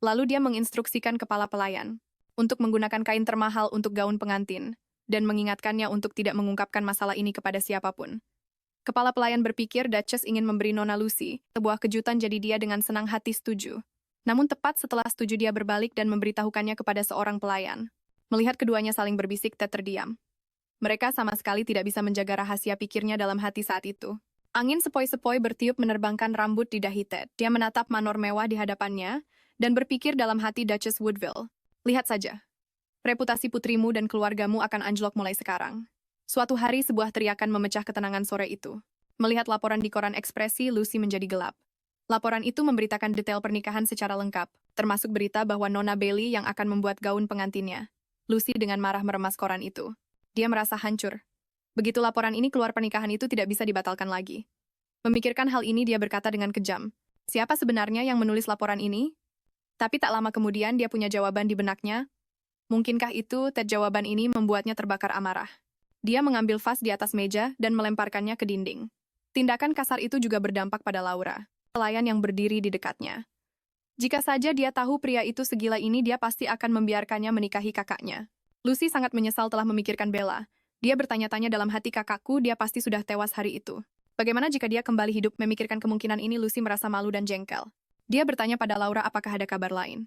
Lalu dia menginstruksikan kepala pelayan untuk menggunakan kain termahal untuk gaun pengantin, dan mengingatkannya untuk tidak mengungkapkan masalah ini kepada siapapun. Kepala pelayan berpikir Duchess ingin memberi Nona Lucy sebuah kejutan, jadi dia dengan senang hati setuju. Namun tepat setelah setuju, dia berbalik dan memberitahukannya kepada seorang pelayan. Melihat keduanya saling berbisik, Ted terdiam. Mereka sama sekali tidak bisa menjaga rahasia, pikirnya dalam hati saat itu. Angin sepoi-sepoi bertiup menerbangkan rambut di dahi Ted. Dia menatap manor mewah di hadapannya, dan berpikir dalam hati, Duchess Woodville. Lihat saja. Reputasi putrimu dan keluargamu akan anjlok mulai sekarang. Suatu hari sebuah teriakan memecah ketenangan sore itu. Melihat laporan di koran, ekspresi Lucy menjadi gelap. Laporan itu memberitakan detail pernikahan secara lengkap, termasuk berita bahwa Nona Bailey yang akan membuat gaun pengantinnya. Lucy dengan marah meremas koran itu. Dia merasa hancur. Begitu laporan ini keluar, pernikahan itu tidak bisa dibatalkan lagi. Memikirkan hal ini, dia berkata dengan kejam, "Siapa sebenarnya yang menulis laporan ini?" Tapi tak lama kemudian dia punya jawaban di benaknya. Mungkinkah itu Ted? Jawaban ini membuatnya terbakar amarah. Dia mengambil vas di atas meja dan melemparkannya ke dinding. Tindakan kasar itu juga berdampak pada Laura, pelayan yang berdiri di dekatnya. Jika saja dia tahu pria itu segila ini, dia pasti akan membiarkannya menikahi kakaknya. Lucy sangat menyesal telah memikirkan Bella. Dia bertanya-tanya dalam hati, kakakku, dia pasti sudah tewas hari itu. Bagaimana jika dia kembali hidup? Memikirkan kemungkinan ini, Lucy merasa malu dan jengkel. Dia bertanya pada Laura apakah ada kabar lain.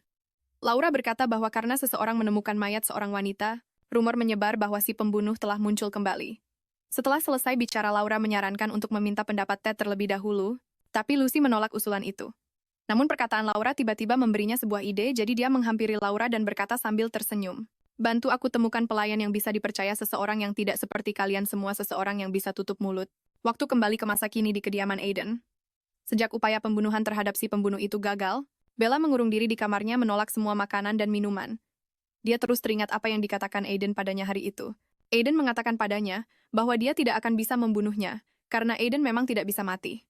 Laura berkata bahwa karena seseorang menemukan mayat seorang wanita, rumor menyebar bahwa si pembunuh telah muncul kembali. Setelah selesai bicara, Laura menyarankan untuk meminta pendapat Ted terlebih dahulu, tapi Lucy menolak usulan itu. Namun perkataan Laura tiba-tiba memberinya sebuah ide, jadi dia menghampiri Laura dan berkata sambil tersenyum, "Bantu aku temukan pelayan yang bisa dipercaya, seseorang yang tidak seperti kalian semua, seseorang yang bisa tutup mulut." Waktu kembali ke masa kini di kediaman Aiden. Sejak upaya pembunuhan terhadap si pembunuh itu gagal, Bella mengurung diri di kamarnya menolak semua makanan dan minuman. Dia terus teringat apa yang dikatakan Aiden padanya hari itu. Aiden mengatakan padanya bahwa dia tidak akan bisa membunuhnya, karena Aiden memang tidak bisa mati.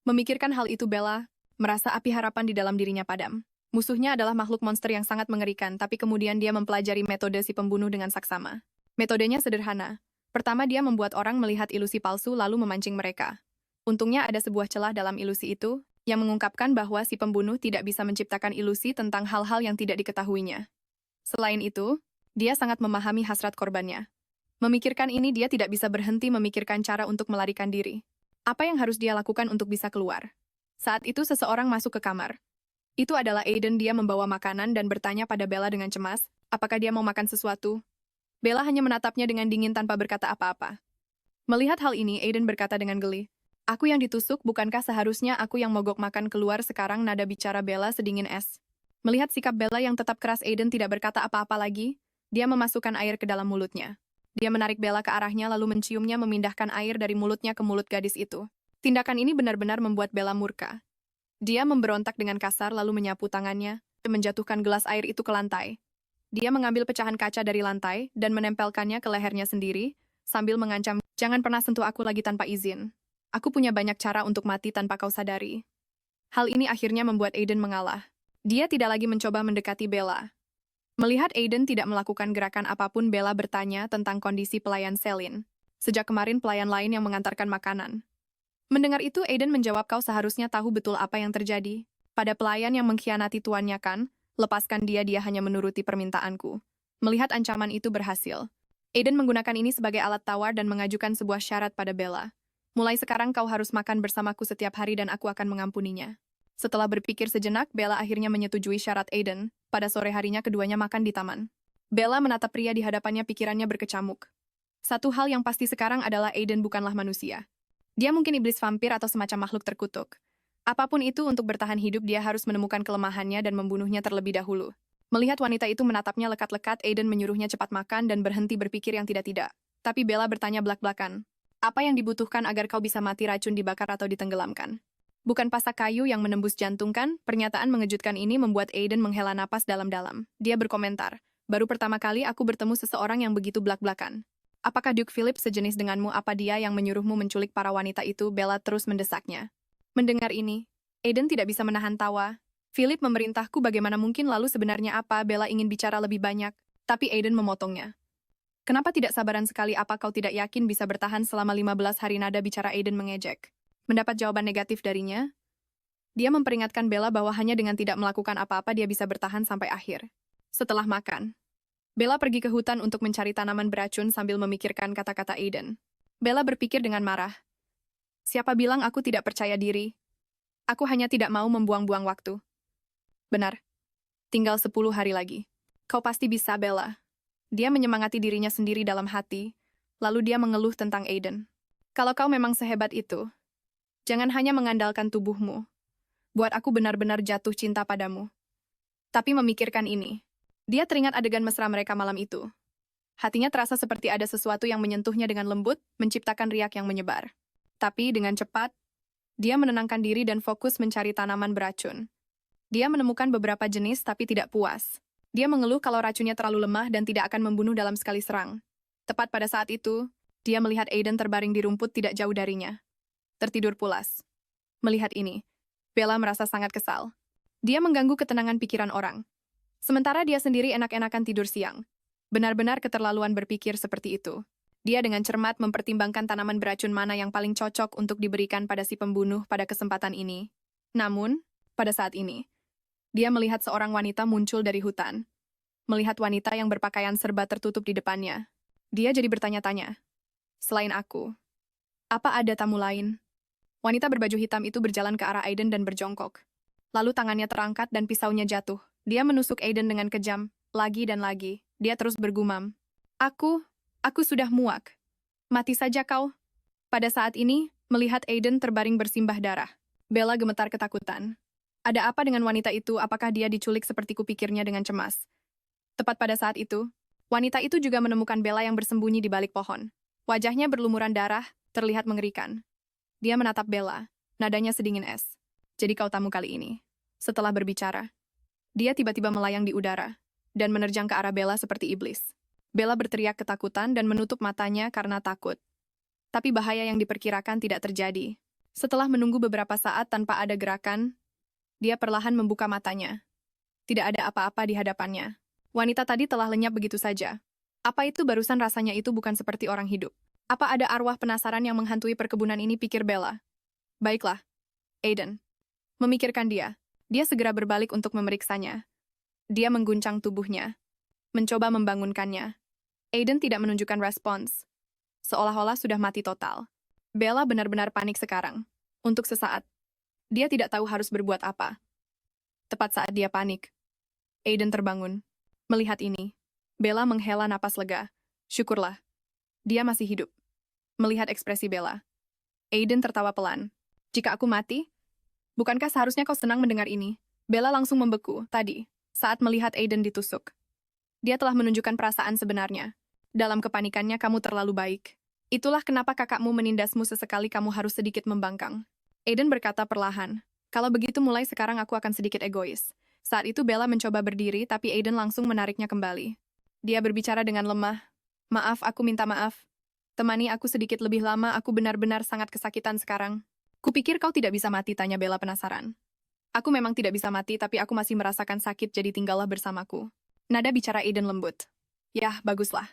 Memikirkan hal itu, Bella merasa api harapan di dalam dirinya padam. Musuhnya adalah makhluk monster yang sangat mengerikan, tapi kemudian dia mempelajari metode si pembunuh dengan saksama. Metodenya sederhana. Pertama, dia membuat orang melihat ilusi palsu lalu memancing mereka. Untungnya ada sebuah celah dalam ilusi itu, yang mengungkapkan bahwa si pembunuh tidak bisa menciptakan ilusi tentang hal-hal yang tidak diketahuinya. Selain itu, dia sangat memahami hasrat korbannya. Memikirkan ini, dia tidak bisa berhenti memikirkan cara untuk melarikan diri. Apa yang harus dia lakukan untuk bisa keluar? Saat itu seseorang masuk ke kamar. Itu adalah Aiden. Dia membawa makanan dan bertanya pada Bella dengan cemas, apakah dia mau makan sesuatu? Bella hanya menatapnya dengan dingin tanpa berkata apa-apa. Melihat hal ini, Aiden berkata dengan geli, "Aku yang ditusuk, bukankah seharusnya aku yang mogok makan?" Keluar sekarang, nada bicara Bella sedingin es. Melihat sikap Bella yang tetap keras, Aiden tidak berkata apa-apa lagi. Dia memasukkan air ke dalam mulutnya. Dia menarik Bella ke arahnya lalu menciumnya, memindahkan air dari mulutnya ke mulut gadis itu. Tindakan ini benar-benar membuat Bella murka. Dia memberontak dengan kasar lalu menyapu tangannya dan menjatuhkan gelas air itu ke lantai. Dia mengambil pecahan kaca dari lantai dan menempelkannya ke lehernya sendiri, sambil mengancam, "Jangan pernah sentuh aku lagi tanpa izin. Aku punya banyak cara untuk mati tanpa kau sadari." Hal ini akhirnya membuat Aiden mengalah. Dia tidak lagi mencoba mendekati Bella. Melihat Aiden tidak melakukan gerakan apapun, Bella bertanya tentang kondisi pelayan Celine. Sejak kemarin pelayan lain yang mengantarkan makanan. Mendengar itu, Aiden menjawab, "Kau seharusnya tahu betul apa yang terjadi. Pada pelayan yang mengkhianati tuannya kan? Lepaskan dia, dia hanya menuruti permintaanku." Melihat ancaman itu berhasil, Aiden menggunakan ini sebagai alat tawar dan mengajukan sebuah syarat pada Bella. "Mulai sekarang kau harus makan bersamaku setiap hari dan aku akan mengampuninya." Setelah berpikir sejenak, Bella akhirnya menyetujui syarat Aiden. Pada sore harinya keduanya makan di taman. Bella menatap pria di hadapannya, pikirannya berkecamuk. Satu hal yang pasti sekarang adalah Aiden bukanlah manusia. Dia mungkin iblis vampir atau semacam makhluk terkutuk. Apapun itu, untuk bertahan hidup dia harus menemukan kelemahannya dan membunuhnya terlebih dahulu. Melihat wanita itu menatapnya lekat-lekat, Aiden menyuruhnya cepat makan dan berhenti berpikir yang tidak-tidak. Tapi Bella bertanya belak-belakan, "Apa yang dibutuhkan agar kau bisa mati? Racun dibakar atau ditenggelamkan? Bukan pasak kayu yang menembus jantung kan?" Pernyataan mengejutkan ini membuat Aiden menghela napas dalam-dalam. Dia berkomentar, "Baru pertama kali aku bertemu seseorang yang begitu belak-belakan. Apakah Duke Philip sejenis denganmu? Apa dia yang menyuruhmu menculik para wanita itu?" Bella terus mendesaknya. Mendengar ini, Aiden tidak bisa menahan tawa. "Philip memerintahku, bagaimana mungkin? Lalu sebenarnya apa?" Bella ingin bicara lebih banyak, tapi Aiden memotongnya. "Kenapa tidak sabaran sekali? Apa kau tidak yakin bisa bertahan selama 15 hari?" Nada bicara Aiden mengejek. Mendapat jawaban negatif darinya, dia memperingatkan Bella bahwa hanya dengan tidak melakukan apa-apa dia bisa bertahan sampai akhir. Setelah makan, Bella pergi ke hutan untuk mencari tanaman beracun sambil memikirkan kata-kata Aiden. Bella berpikir dengan marah. "Siapa bilang aku tidak percaya diri? Aku hanya tidak mau membuang-buang waktu." "Benar. Tinggal 10 hari lagi. Kau pasti bisa, Bella." Dia menyemangati dirinya sendiri dalam hati, lalu dia mengeluh tentang Aiden. "Kalau kau memang sehebat itu, jangan hanya mengandalkan tubuhmu. Buat aku benar-benar jatuh cinta padamu." Tapi memikirkan ini, dia teringat adegan mesra mereka malam itu. Hatinya terasa seperti ada sesuatu yang menyentuhnya dengan lembut, menciptakan riak yang menyebar. Tapi dengan cepat, dia menenangkan diri dan fokus mencari tanaman beracun. Dia menemukan beberapa jenis tapi tidak puas. Dia mengeluh kalau racunnya terlalu lemah dan tidak akan membunuh dalam sekali serang. Tepat pada saat itu, dia melihat Aiden terbaring di rumput tidak jauh darinya. Tertidur pulas. Melihat ini, Bella merasa sangat kesal. Dia mengganggu ketenangan pikiran orang. Sementara dia sendiri enak-enakan tidur siang. Benar-benar keterlaluan berpikir seperti itu. Dia dengan cermat mempertimbangkan tanaman beracun mana yang paling cocok untuk diberikan pada si pembunuh pada kesempatan ini. Namun, pada saat ini, dia melihat seorang wanita muncul dari hutan. Melihat wanita yang berpakaian serba tertutup di depannya. Dia jadi bertanya-tanya. Selain aku, apa ada tamu lain? Wanita berbaju hitam itu berjalan ke arah Aiden dan berjongkok. Lalu tangannya terangkat dan pisaunya jatuh. Dia menusuk Aiden dengan kejam, lagi dan lagi. Dia terus bergumam. Aku sudah muak. Mati saja kau. Pada saat ini, melihat Aiden terbaring bersimbah darah. Bella gemetar ketakutan. Ada apa dengan wanita itu? Apakah dia diculik seperti kupikirnya dengan cemas? Tepat pada saat itu, wanita itu juga menemukan Bella yang bersembunyi di balik pohon. Wajahnya berlumuran darah, terlihat mengerikan. Dia menatap Bella, nadanya sedingin es. Jadi kau tamu kali ini. Setelah berbicara, dia tiba-tiba melayang di udara dan menerjang ke arah Bella seperti iblis. Bella berteriak ketakutan dan menutup matanya karena takut. Tapi bahaya yang diperkirakan tidak terjadi. Setelah menunggu beberapa saat tanpa ada gerakan, dia perlahan membuka matanya. Tidak ada apa-apa di hadapannya. Wanita tadi telah lenyap begitu saja. Apa itu barusan rasanya itu bukan seperti orang hidup? Apa ada arwah penasaran yang menghantui perkebunan ini, pikir Bella. Baiklah, Aiden. Memikirkan dia. Dia segera berbalik untuk memeriksanya. Dia mengguncang tubuhnya. Mencoba membangunkannya. Aiden tidak menunjukkan respons. Seolah-olah sudah mati total. Bella benar-benar panik sekarang. Untuk sesaat, dia tidak tahu harus berbuat apa. Tepat saat dia panik, Aiden terbangun. Melihat ini, Bella menghela napas lega. Syukurlah, dia masih hidup. Melihat ekspresi Bella, Aiden tertawa pelan. Jika aku mati, bukankah seharusnya kau senang mendengar ini? Bella langsung membeku tadi, saat melihat Aiden ditusuk. Dia telah menunjukkan perasaan sebenarnya. Dalam kepanikannya, kamu terlalu baik. Itulah kenapa kakakmu menindasmu sesekali kamu harus sedikit membangkang. Aiden berkata perlahan. Kalau begitu mulai sekarang aku akan sedikit egois. Saat itu Bella mencoba berdiri, tapi Aiden langsung menariknya kembali. Dia berbicara dengan lemah. Maaf, aku minta maaf. Temani aku sedikit lebih lama, aku benar-benar sangat kesakitan sekarang. Kupikir kau tidak bisa mati, tanya Bella penasaran. Aku memang tidak bisa mati, tapi aku masih merasakan sakit, jadi tinggallah bersamaku. Nada bicara Aiden lembut. Yah, baguslah.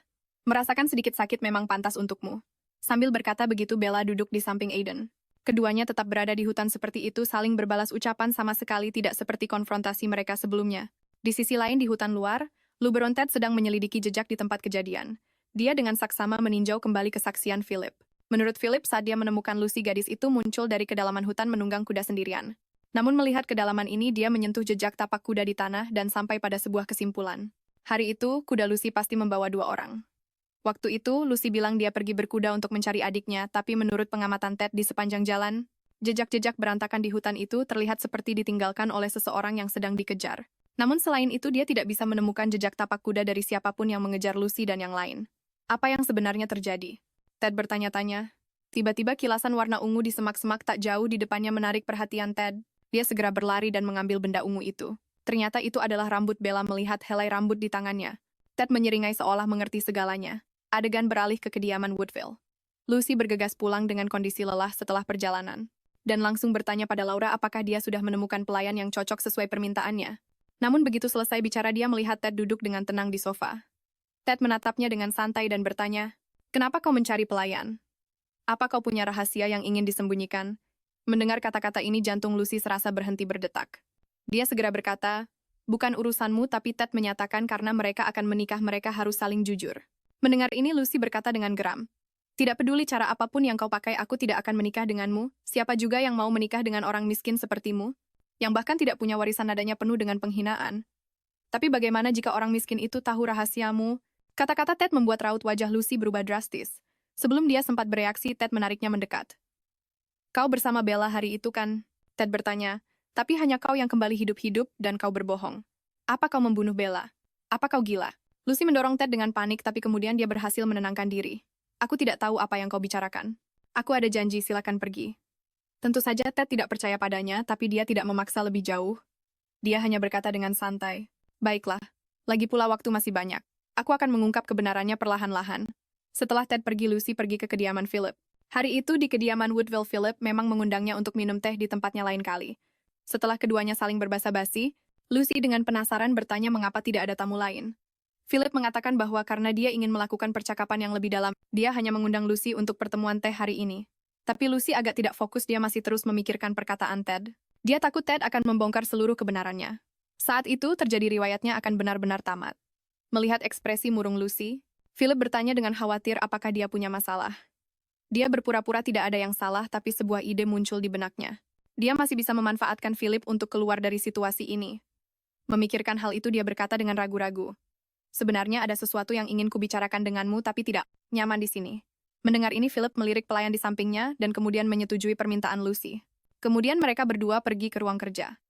Merasakan sedikit sakit memang pantas untukmu. Sambil berkata begitu, Bella duduk di samping Aiden. Keduanya tetap berada di hutan seperti itu, saling berbalas ucapan sama sekali tidak seperti konfrontasi mereka sebelumnya. Di sisi lain di hutan luar, Luberon Ted sedang menyelidiki jejak di tempat kejadian. Dia dengan saksama meninjau kembali kesaksian Philip. Menurut Philip, saat dia menemukan Lucy, gadis itu muncul dari kedalaman hutan menunggang kuda sendirian. Namun melihat kedalaman ini, dia menyentuh jejak tapak kuda di tanah dan sampai pada sebuah kesimpulan. Hari itu, kuda Lucy pasti membawa 2 orang. Waktu itu, Lucy bilang dia pergi berkuda untuk mencari adiknya, tapi menurut pengamatan Ted di sepanjang jalan, jejak-jejak berantakan di hutan itu terlihat seperti ditinggalkan oleh seseorang yang sedang dikejar. Namun selain itu, dia tidak bisa menemukan jejak tapak kuda dari siapapun yang mengejar Lucy dan yang lain. Apa yang sebenarnya terjadi? Ted bertanya-tanya. Tiba-tiba kilasan warna ungu di semak-semak tak jauh di depannya menarik perhatian Ted. Dia segera berlari dan mengambil benda ungu itu. Ternyata itu adalah rambut. Bella melihat helai rambut di tangannya. Ted menyeringai seolah mengerti segalanya. Adegan beralih ke kediaman Woodville. Lucy bergegas pulang dengan kondisi lelah setelah perjalanan, dan langsung bertanya pada Laura apakah dia sudah menemukan pelayan yang cocok sesuai permintaannya. Namun begitu selesai bicara, dia melihat Ted duduk dengan tenang di sofa. Ted menatapnya dengan santai dan bertanya, "Kenapa kau mencari pelayan? Apa kau punya rahasia yang ingin disembunyikan?" Mendengar kata-kata ini, jantung Lucy serasa berhenti berdetak. Dia segera berkata, "Bukan urusanmu," tapi Ted menyatakan karena mereka akan menikah, mereka harus saling jujur. Mendengar ini, Lucy berkata dengan geram, "Tidak peduli cara apapun yang kau pakai, aku tidak akan menikah denganmu. Siapa juga yang mau menikah dengan orang miskin sepertimu, yang bahkan tidak punya warisan?" Nadanya penuh dengan penghinaan. "Tapi bagaimana jika orang miskin itu tahu rahasiamu?" Kata-kata Ted membuat raut wajah Lucy berubah drastis. Sebelum dia sempat bereaksi, Ted menariknya mendekat. "Kau bersama Bella hari itu kan?" Ted bertanya. "Tapi hanya kau yang kembali hidup-hidup dan kau berbohong. Apa kau membunuh Bella? Apa kau gila?" Lucy mendorong Ted dengan panik, tapi kemudian dia berhasil menenangkan diri. "Aku tidak tahu apa yang kau bicarakan. Aku ada janji, silakan pergi." Tentu saja Ted tidak percaya padanya, tapi dia tidak memaksa lebih jauh. Dia hanya berkata dengan santai, "Baiklah, Lagi pula waktu masih banyak. Aku akan mengungkap kebenarannya perlahan-lahan. Setelah Ted pergi, Lucy pergi ke kediaman Philip. Hari itu di kediaman Woodville, Philip memang mengundangnya untuk minum teh di tempatnya lain kali. Setelah keduanya saling berbasa-basi, Lucy dengan penasaran bertanya mengapa tidak ada tamu lain. Philip mengatakan bahwa karena dia ingin melakukan percakapan yang lebih dalam, dia hanya mengundang Lucy untuk pertemuan teh hari ini. Tapi Lucy agak tidak fokus, dia masih terus memikirkan perkataan Ted. Dia takut Ted akan membongkar seluruh kebenarannya. Saat itu terjadi riwayatnya akan benar-benar tamat. Melihat ekspresi murung Lucy, Philip bertanya dengan khawatir apakah dia punya masalah. Dia berpura-pura tidak ada yang salah, tapi sebuah ide muncul di benaknya. Dia masih bisa memanfaatkan Philip untuk keluar dari situasi ini. Memikirkan hal itu, dia berkata dengan ragu-ragu. Sebenarnya ada sesuatu yang ingin kubicarakan denganmu, tapi tidak nyaman di sini. Mendengar ini, Philip melirik pelayan di sampingnya dan kemudian menyetujui permintaan Lucy. Kemudian mereka berdua pergi ke ruang kerja.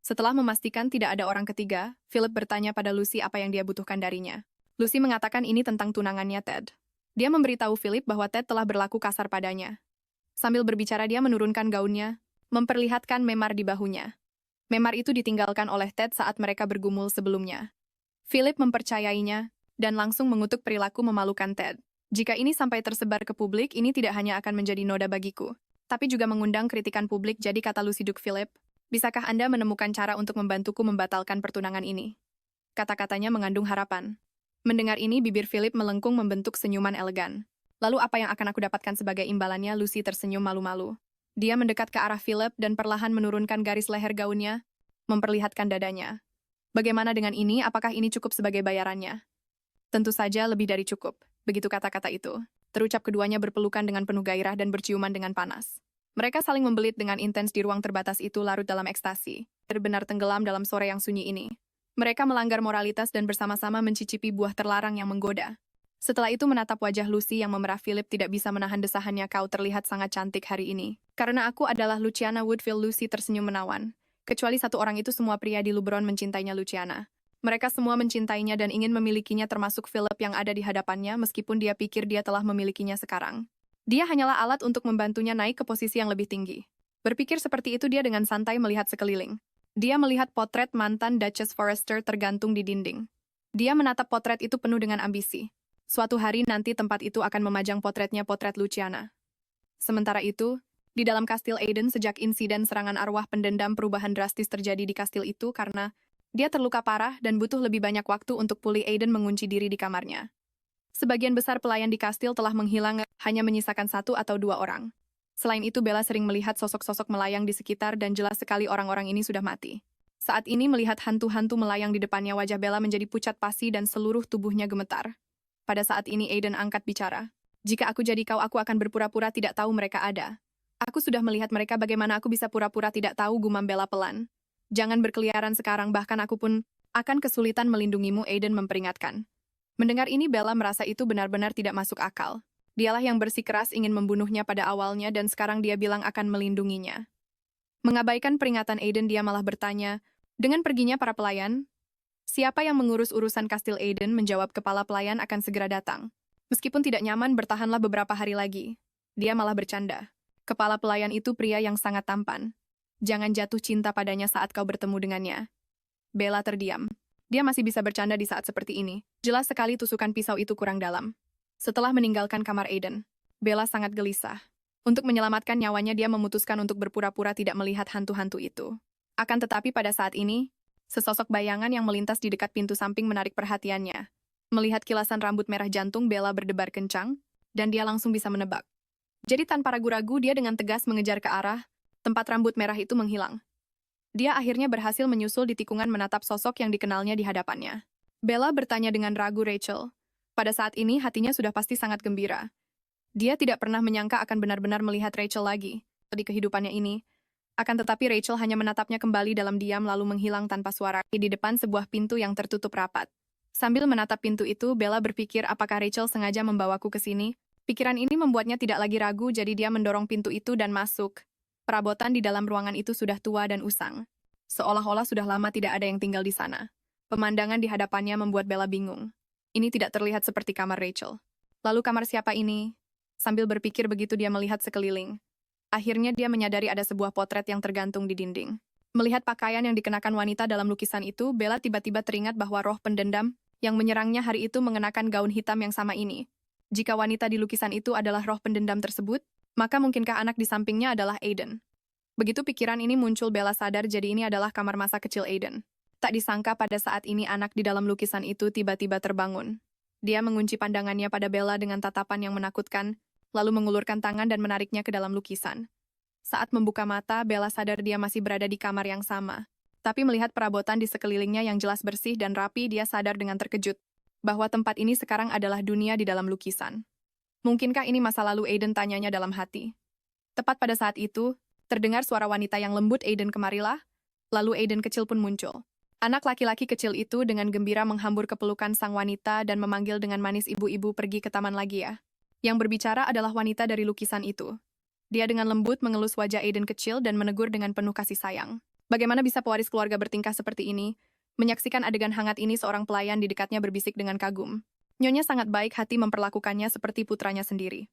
Setelah memastikan tidak ada orang ketiga, Philip bertanya pada Lucy apa yang dia butuhkan darinya. Lucy mengatakan ini tentang tunangannya Ted. Dia memberitahu Philip bahwa Ted telah berlaku kasar padanya. Sambil berbicara, dia menurunkan gaunnya, memperlihatkan memar di bahunya. Memar itu ditinggalkan oleh Ted saat mereka bergumul sebelumnya. Philip mempercayainya dan langsung mengutuk perilaku memalukan Ted. Jika ini sampai tersebar ke publik, ini tidak hanya akan menjadi noda bagiku, tapi juga mengundang kritikan publik. Jadi kata Lucy Duke, Philip, bisakah Anda menemukan cara untuk membantuku membatalkan pertunangan ini? Kata-katanya mengandung harapan. Mendengar ini, bibir Philip melengkung membentuk senyuman elegan. Lalu apa yang akan aku dapatkan sebagai imbalannya? Lucy tersenyum malu-malu. Dia mendekat ke arah Philip dan perlahan menurunkan garis leher gaunnya, memperlihatkan dadanya. Bagaimana dengan ini? Apakah ini cukup sebagai bayarannya? Tentu saja lebih dari cukup. Begitu kata-kata itu. Terucap, keduanya berpelukan dengan penuh gairah dan berciuman dengan panas. Mereka saling membelit dengan intens di ruang terbatas itu, larut dalam ekstasi. Benar-benar tenggelam dalam sore yang sunyi ini. Mereka melanggar moralitas dan bersama-sama mencicipi buah terlarang yang menggoda. Setelah itu menatap wajah Lucy yang memerah, Philip tidak bisa menahan desahannya. Kau terlihat sangat cantik hari ini. Karena aku adalah Luciana Woodville. Lucy tersenyum menawan. Kecuali satu orang itu, semua pria di Lubron mencintainya Luciana. Mereka semua mencintainya dan ingin memilikinya, termasuk Philip yang ada di hadapannya, meskipun dia pikir dia telah memilikinya sekarang. Dia hanyalah alat untuk membantunya naik ke posisi yang lebih tinggi. Berpikir seperti itu, dia dengan santai melihat sekeliling. Dia melihat potret mantan Duchess Forrester tergantung di dinding. Dia menatap potret itu penuh dengan ambisi. Suatu hari nanti tempat itu akan memajang potretnya, potret Luciana. Sementara itu, di dalam kastil Aiden, sejak insiden serangan arwah pendendam, perubahan drastis terjadi di kastil itu karena dia terluka parah dan butuh lebih banyak waktu untuk pulih. Aiden mengunci diri di kamarnya. Sebagian besar pelayan di kastil telah menghilang, hanya menyisakan 1 atau 2 orang. Selain itu, Bella sering melihat sosok-sosok melayang di sekitar dan jelas sekali orang-orang ini sudah mati. Saat ini melihat hantu-hantu melayang di depannya, wajah Bella menjadi pucat pasi dan seluruh tubuhnya gemetar. Pada saat ini Aiden angkat bicara. Jika aku jadi kau, aku akan berpura-pura tidak tahu mereka ada. Aku sudah melihat mereka, bagaimana aku bisa pura-pura tidak tahu, gumam Bella pelan. Jangan berkeliaran sekarang, bahkan aku pun akan kesulitan melindungimu, Aiden memperingatkan. Mendengar ini, Bella merasa itu benar-benar tidak masuk akal. Dialah yang bersikeras ingin membunuhnya pada awalnya dan sekarang dia bilang akan melindunginya. Mengabaikan peringatan Aiden, dia malah bertanya, dengan perginya para pelayan, siapa yang mengurus urusan kastil Aiden? Menjawab, kepala pelayan akan segera datang. Meskipun tidak nyaman, bertahanlah beberapa hari lagi. Dia malah bercanda. Kepala pelayan itu pria yang sangat tampan. Jangan jatuh cinta padanya saat kau bertemu dengannya. Bella terdiam. Dia masih bisa bercanda di saat seperti ini. Jelas sekali tusukan pisau itu kurang dalam. Setelah meninggalkan kamar Aiden, Bella sangat gelisah. Untuk menyelamatkan nyawanya, dia memutuskan untuk berpura-pura tidak melihat hantu-hantu itu. Akan tetapi pada saat ini, sesosok bayangan yang melintas di dekat pintu samping menarik perhatiannya. Melihat kilasan rambut merah, jantung Bella berdebar kencang, dan dia langsung bisa menebak. Jadi tanpa ragu-ragu, dia dengan tegas mengejar ke arah tempat rambut merah itu menghilang. Dia akhirnya berhasil menyusul di tikungan menatap sosok yang dikenalnya di hadapannya. Bella bertanya dengan ragu, Rachel. Pada saat ini hatinya sudah pasti sangat gembira. Dia tidak pernah menyangka akan benar-benar melihat Rachel lagi di kehidupannya ini. Akan tetapi Rachel hanya menatapnya kembali dalam diam lalu menghilang tanpa suara di depan sebuah pintu yang tertutup rapat. Sambil menatap pintu itu, Bella berpikir apakah Rachel sengaja membawaku ke sini? Pikiran ini membuatnya tidak lagi ragu, jadi dia mendorong pintu itu dan masuk. Perabotan di dalam ruangan itu sudah tua dan usang. Seolah-olah sudah lama tidak ada yang tinggal di sana. Pemandangan di hadapannya membuat Bella bingung. Ini tidak terlihat seperti kamar Rachel. Lalu kamar siapa ini? Sambil berpikir begitu, dia melihat sekeliling. Akhirnya dia menyadari ada sebuah potret yang tergantung di dinding. Melihat pakaian yang dikenakan wanita dalam lukisan itu, Bella tiba-tiba teringat bahwa roh pendendam yang menyerangnya hari itu mengenakan gaun hitam yang sama ini. Jika wanita di lukisan itu adalah roh pendendam tersebut, maka mungkinkah anak di sampingnya adalah Aiden? Begitu pikiran ini muncul, Bella sadar jadi ini adalah kamar masa kecil Aiden. Tak disangka pada saat ini anak di dalam lukisan itu tiba-tiba terbangun. Dia mengunci pandangannya pada Bella dengan tatapan yang menakutkan, lalu mengulurkan tangan dan menariknya ke dalam lukisan. Saat membuka mata, Bella sadar dia masih berada di kamar yang sama. Tapi melihat perabotan di sekelilingnya yang jelas bersih dan rapi, dia sadar dengan terkejut bahwa tempat ini sekarang adalah dunia di dalam lukisan. Mungkinkah ini masa lalu Aiden, tanyanya dalam hati. Tepat pada saat itu, terdengar suara wanita yang lembut, Aiden kemarilah, lalu Aiden kecil pun muncul. Anak laki-laki kecil itu dengan gembira menghambur ke pelukan sang wanita dan memanggil dengan manis, "Ibu-ibu, pergi ke taman lagi ya." Yang berbicara adalah wanita dari lukisan itu. Dia dengan lembut mengelus wajah Aiden kecil dan menegur dengan penuh kasih sayang. Bagaimana bisa pewaris keluarga bertingkah seperti ini? Menyaksikan adegan hangat ini, seorang pelayan di dekatnya berbisik dengan kagum. Nyonya sangat baik hati memperlakukannya seperti putranya sendiri.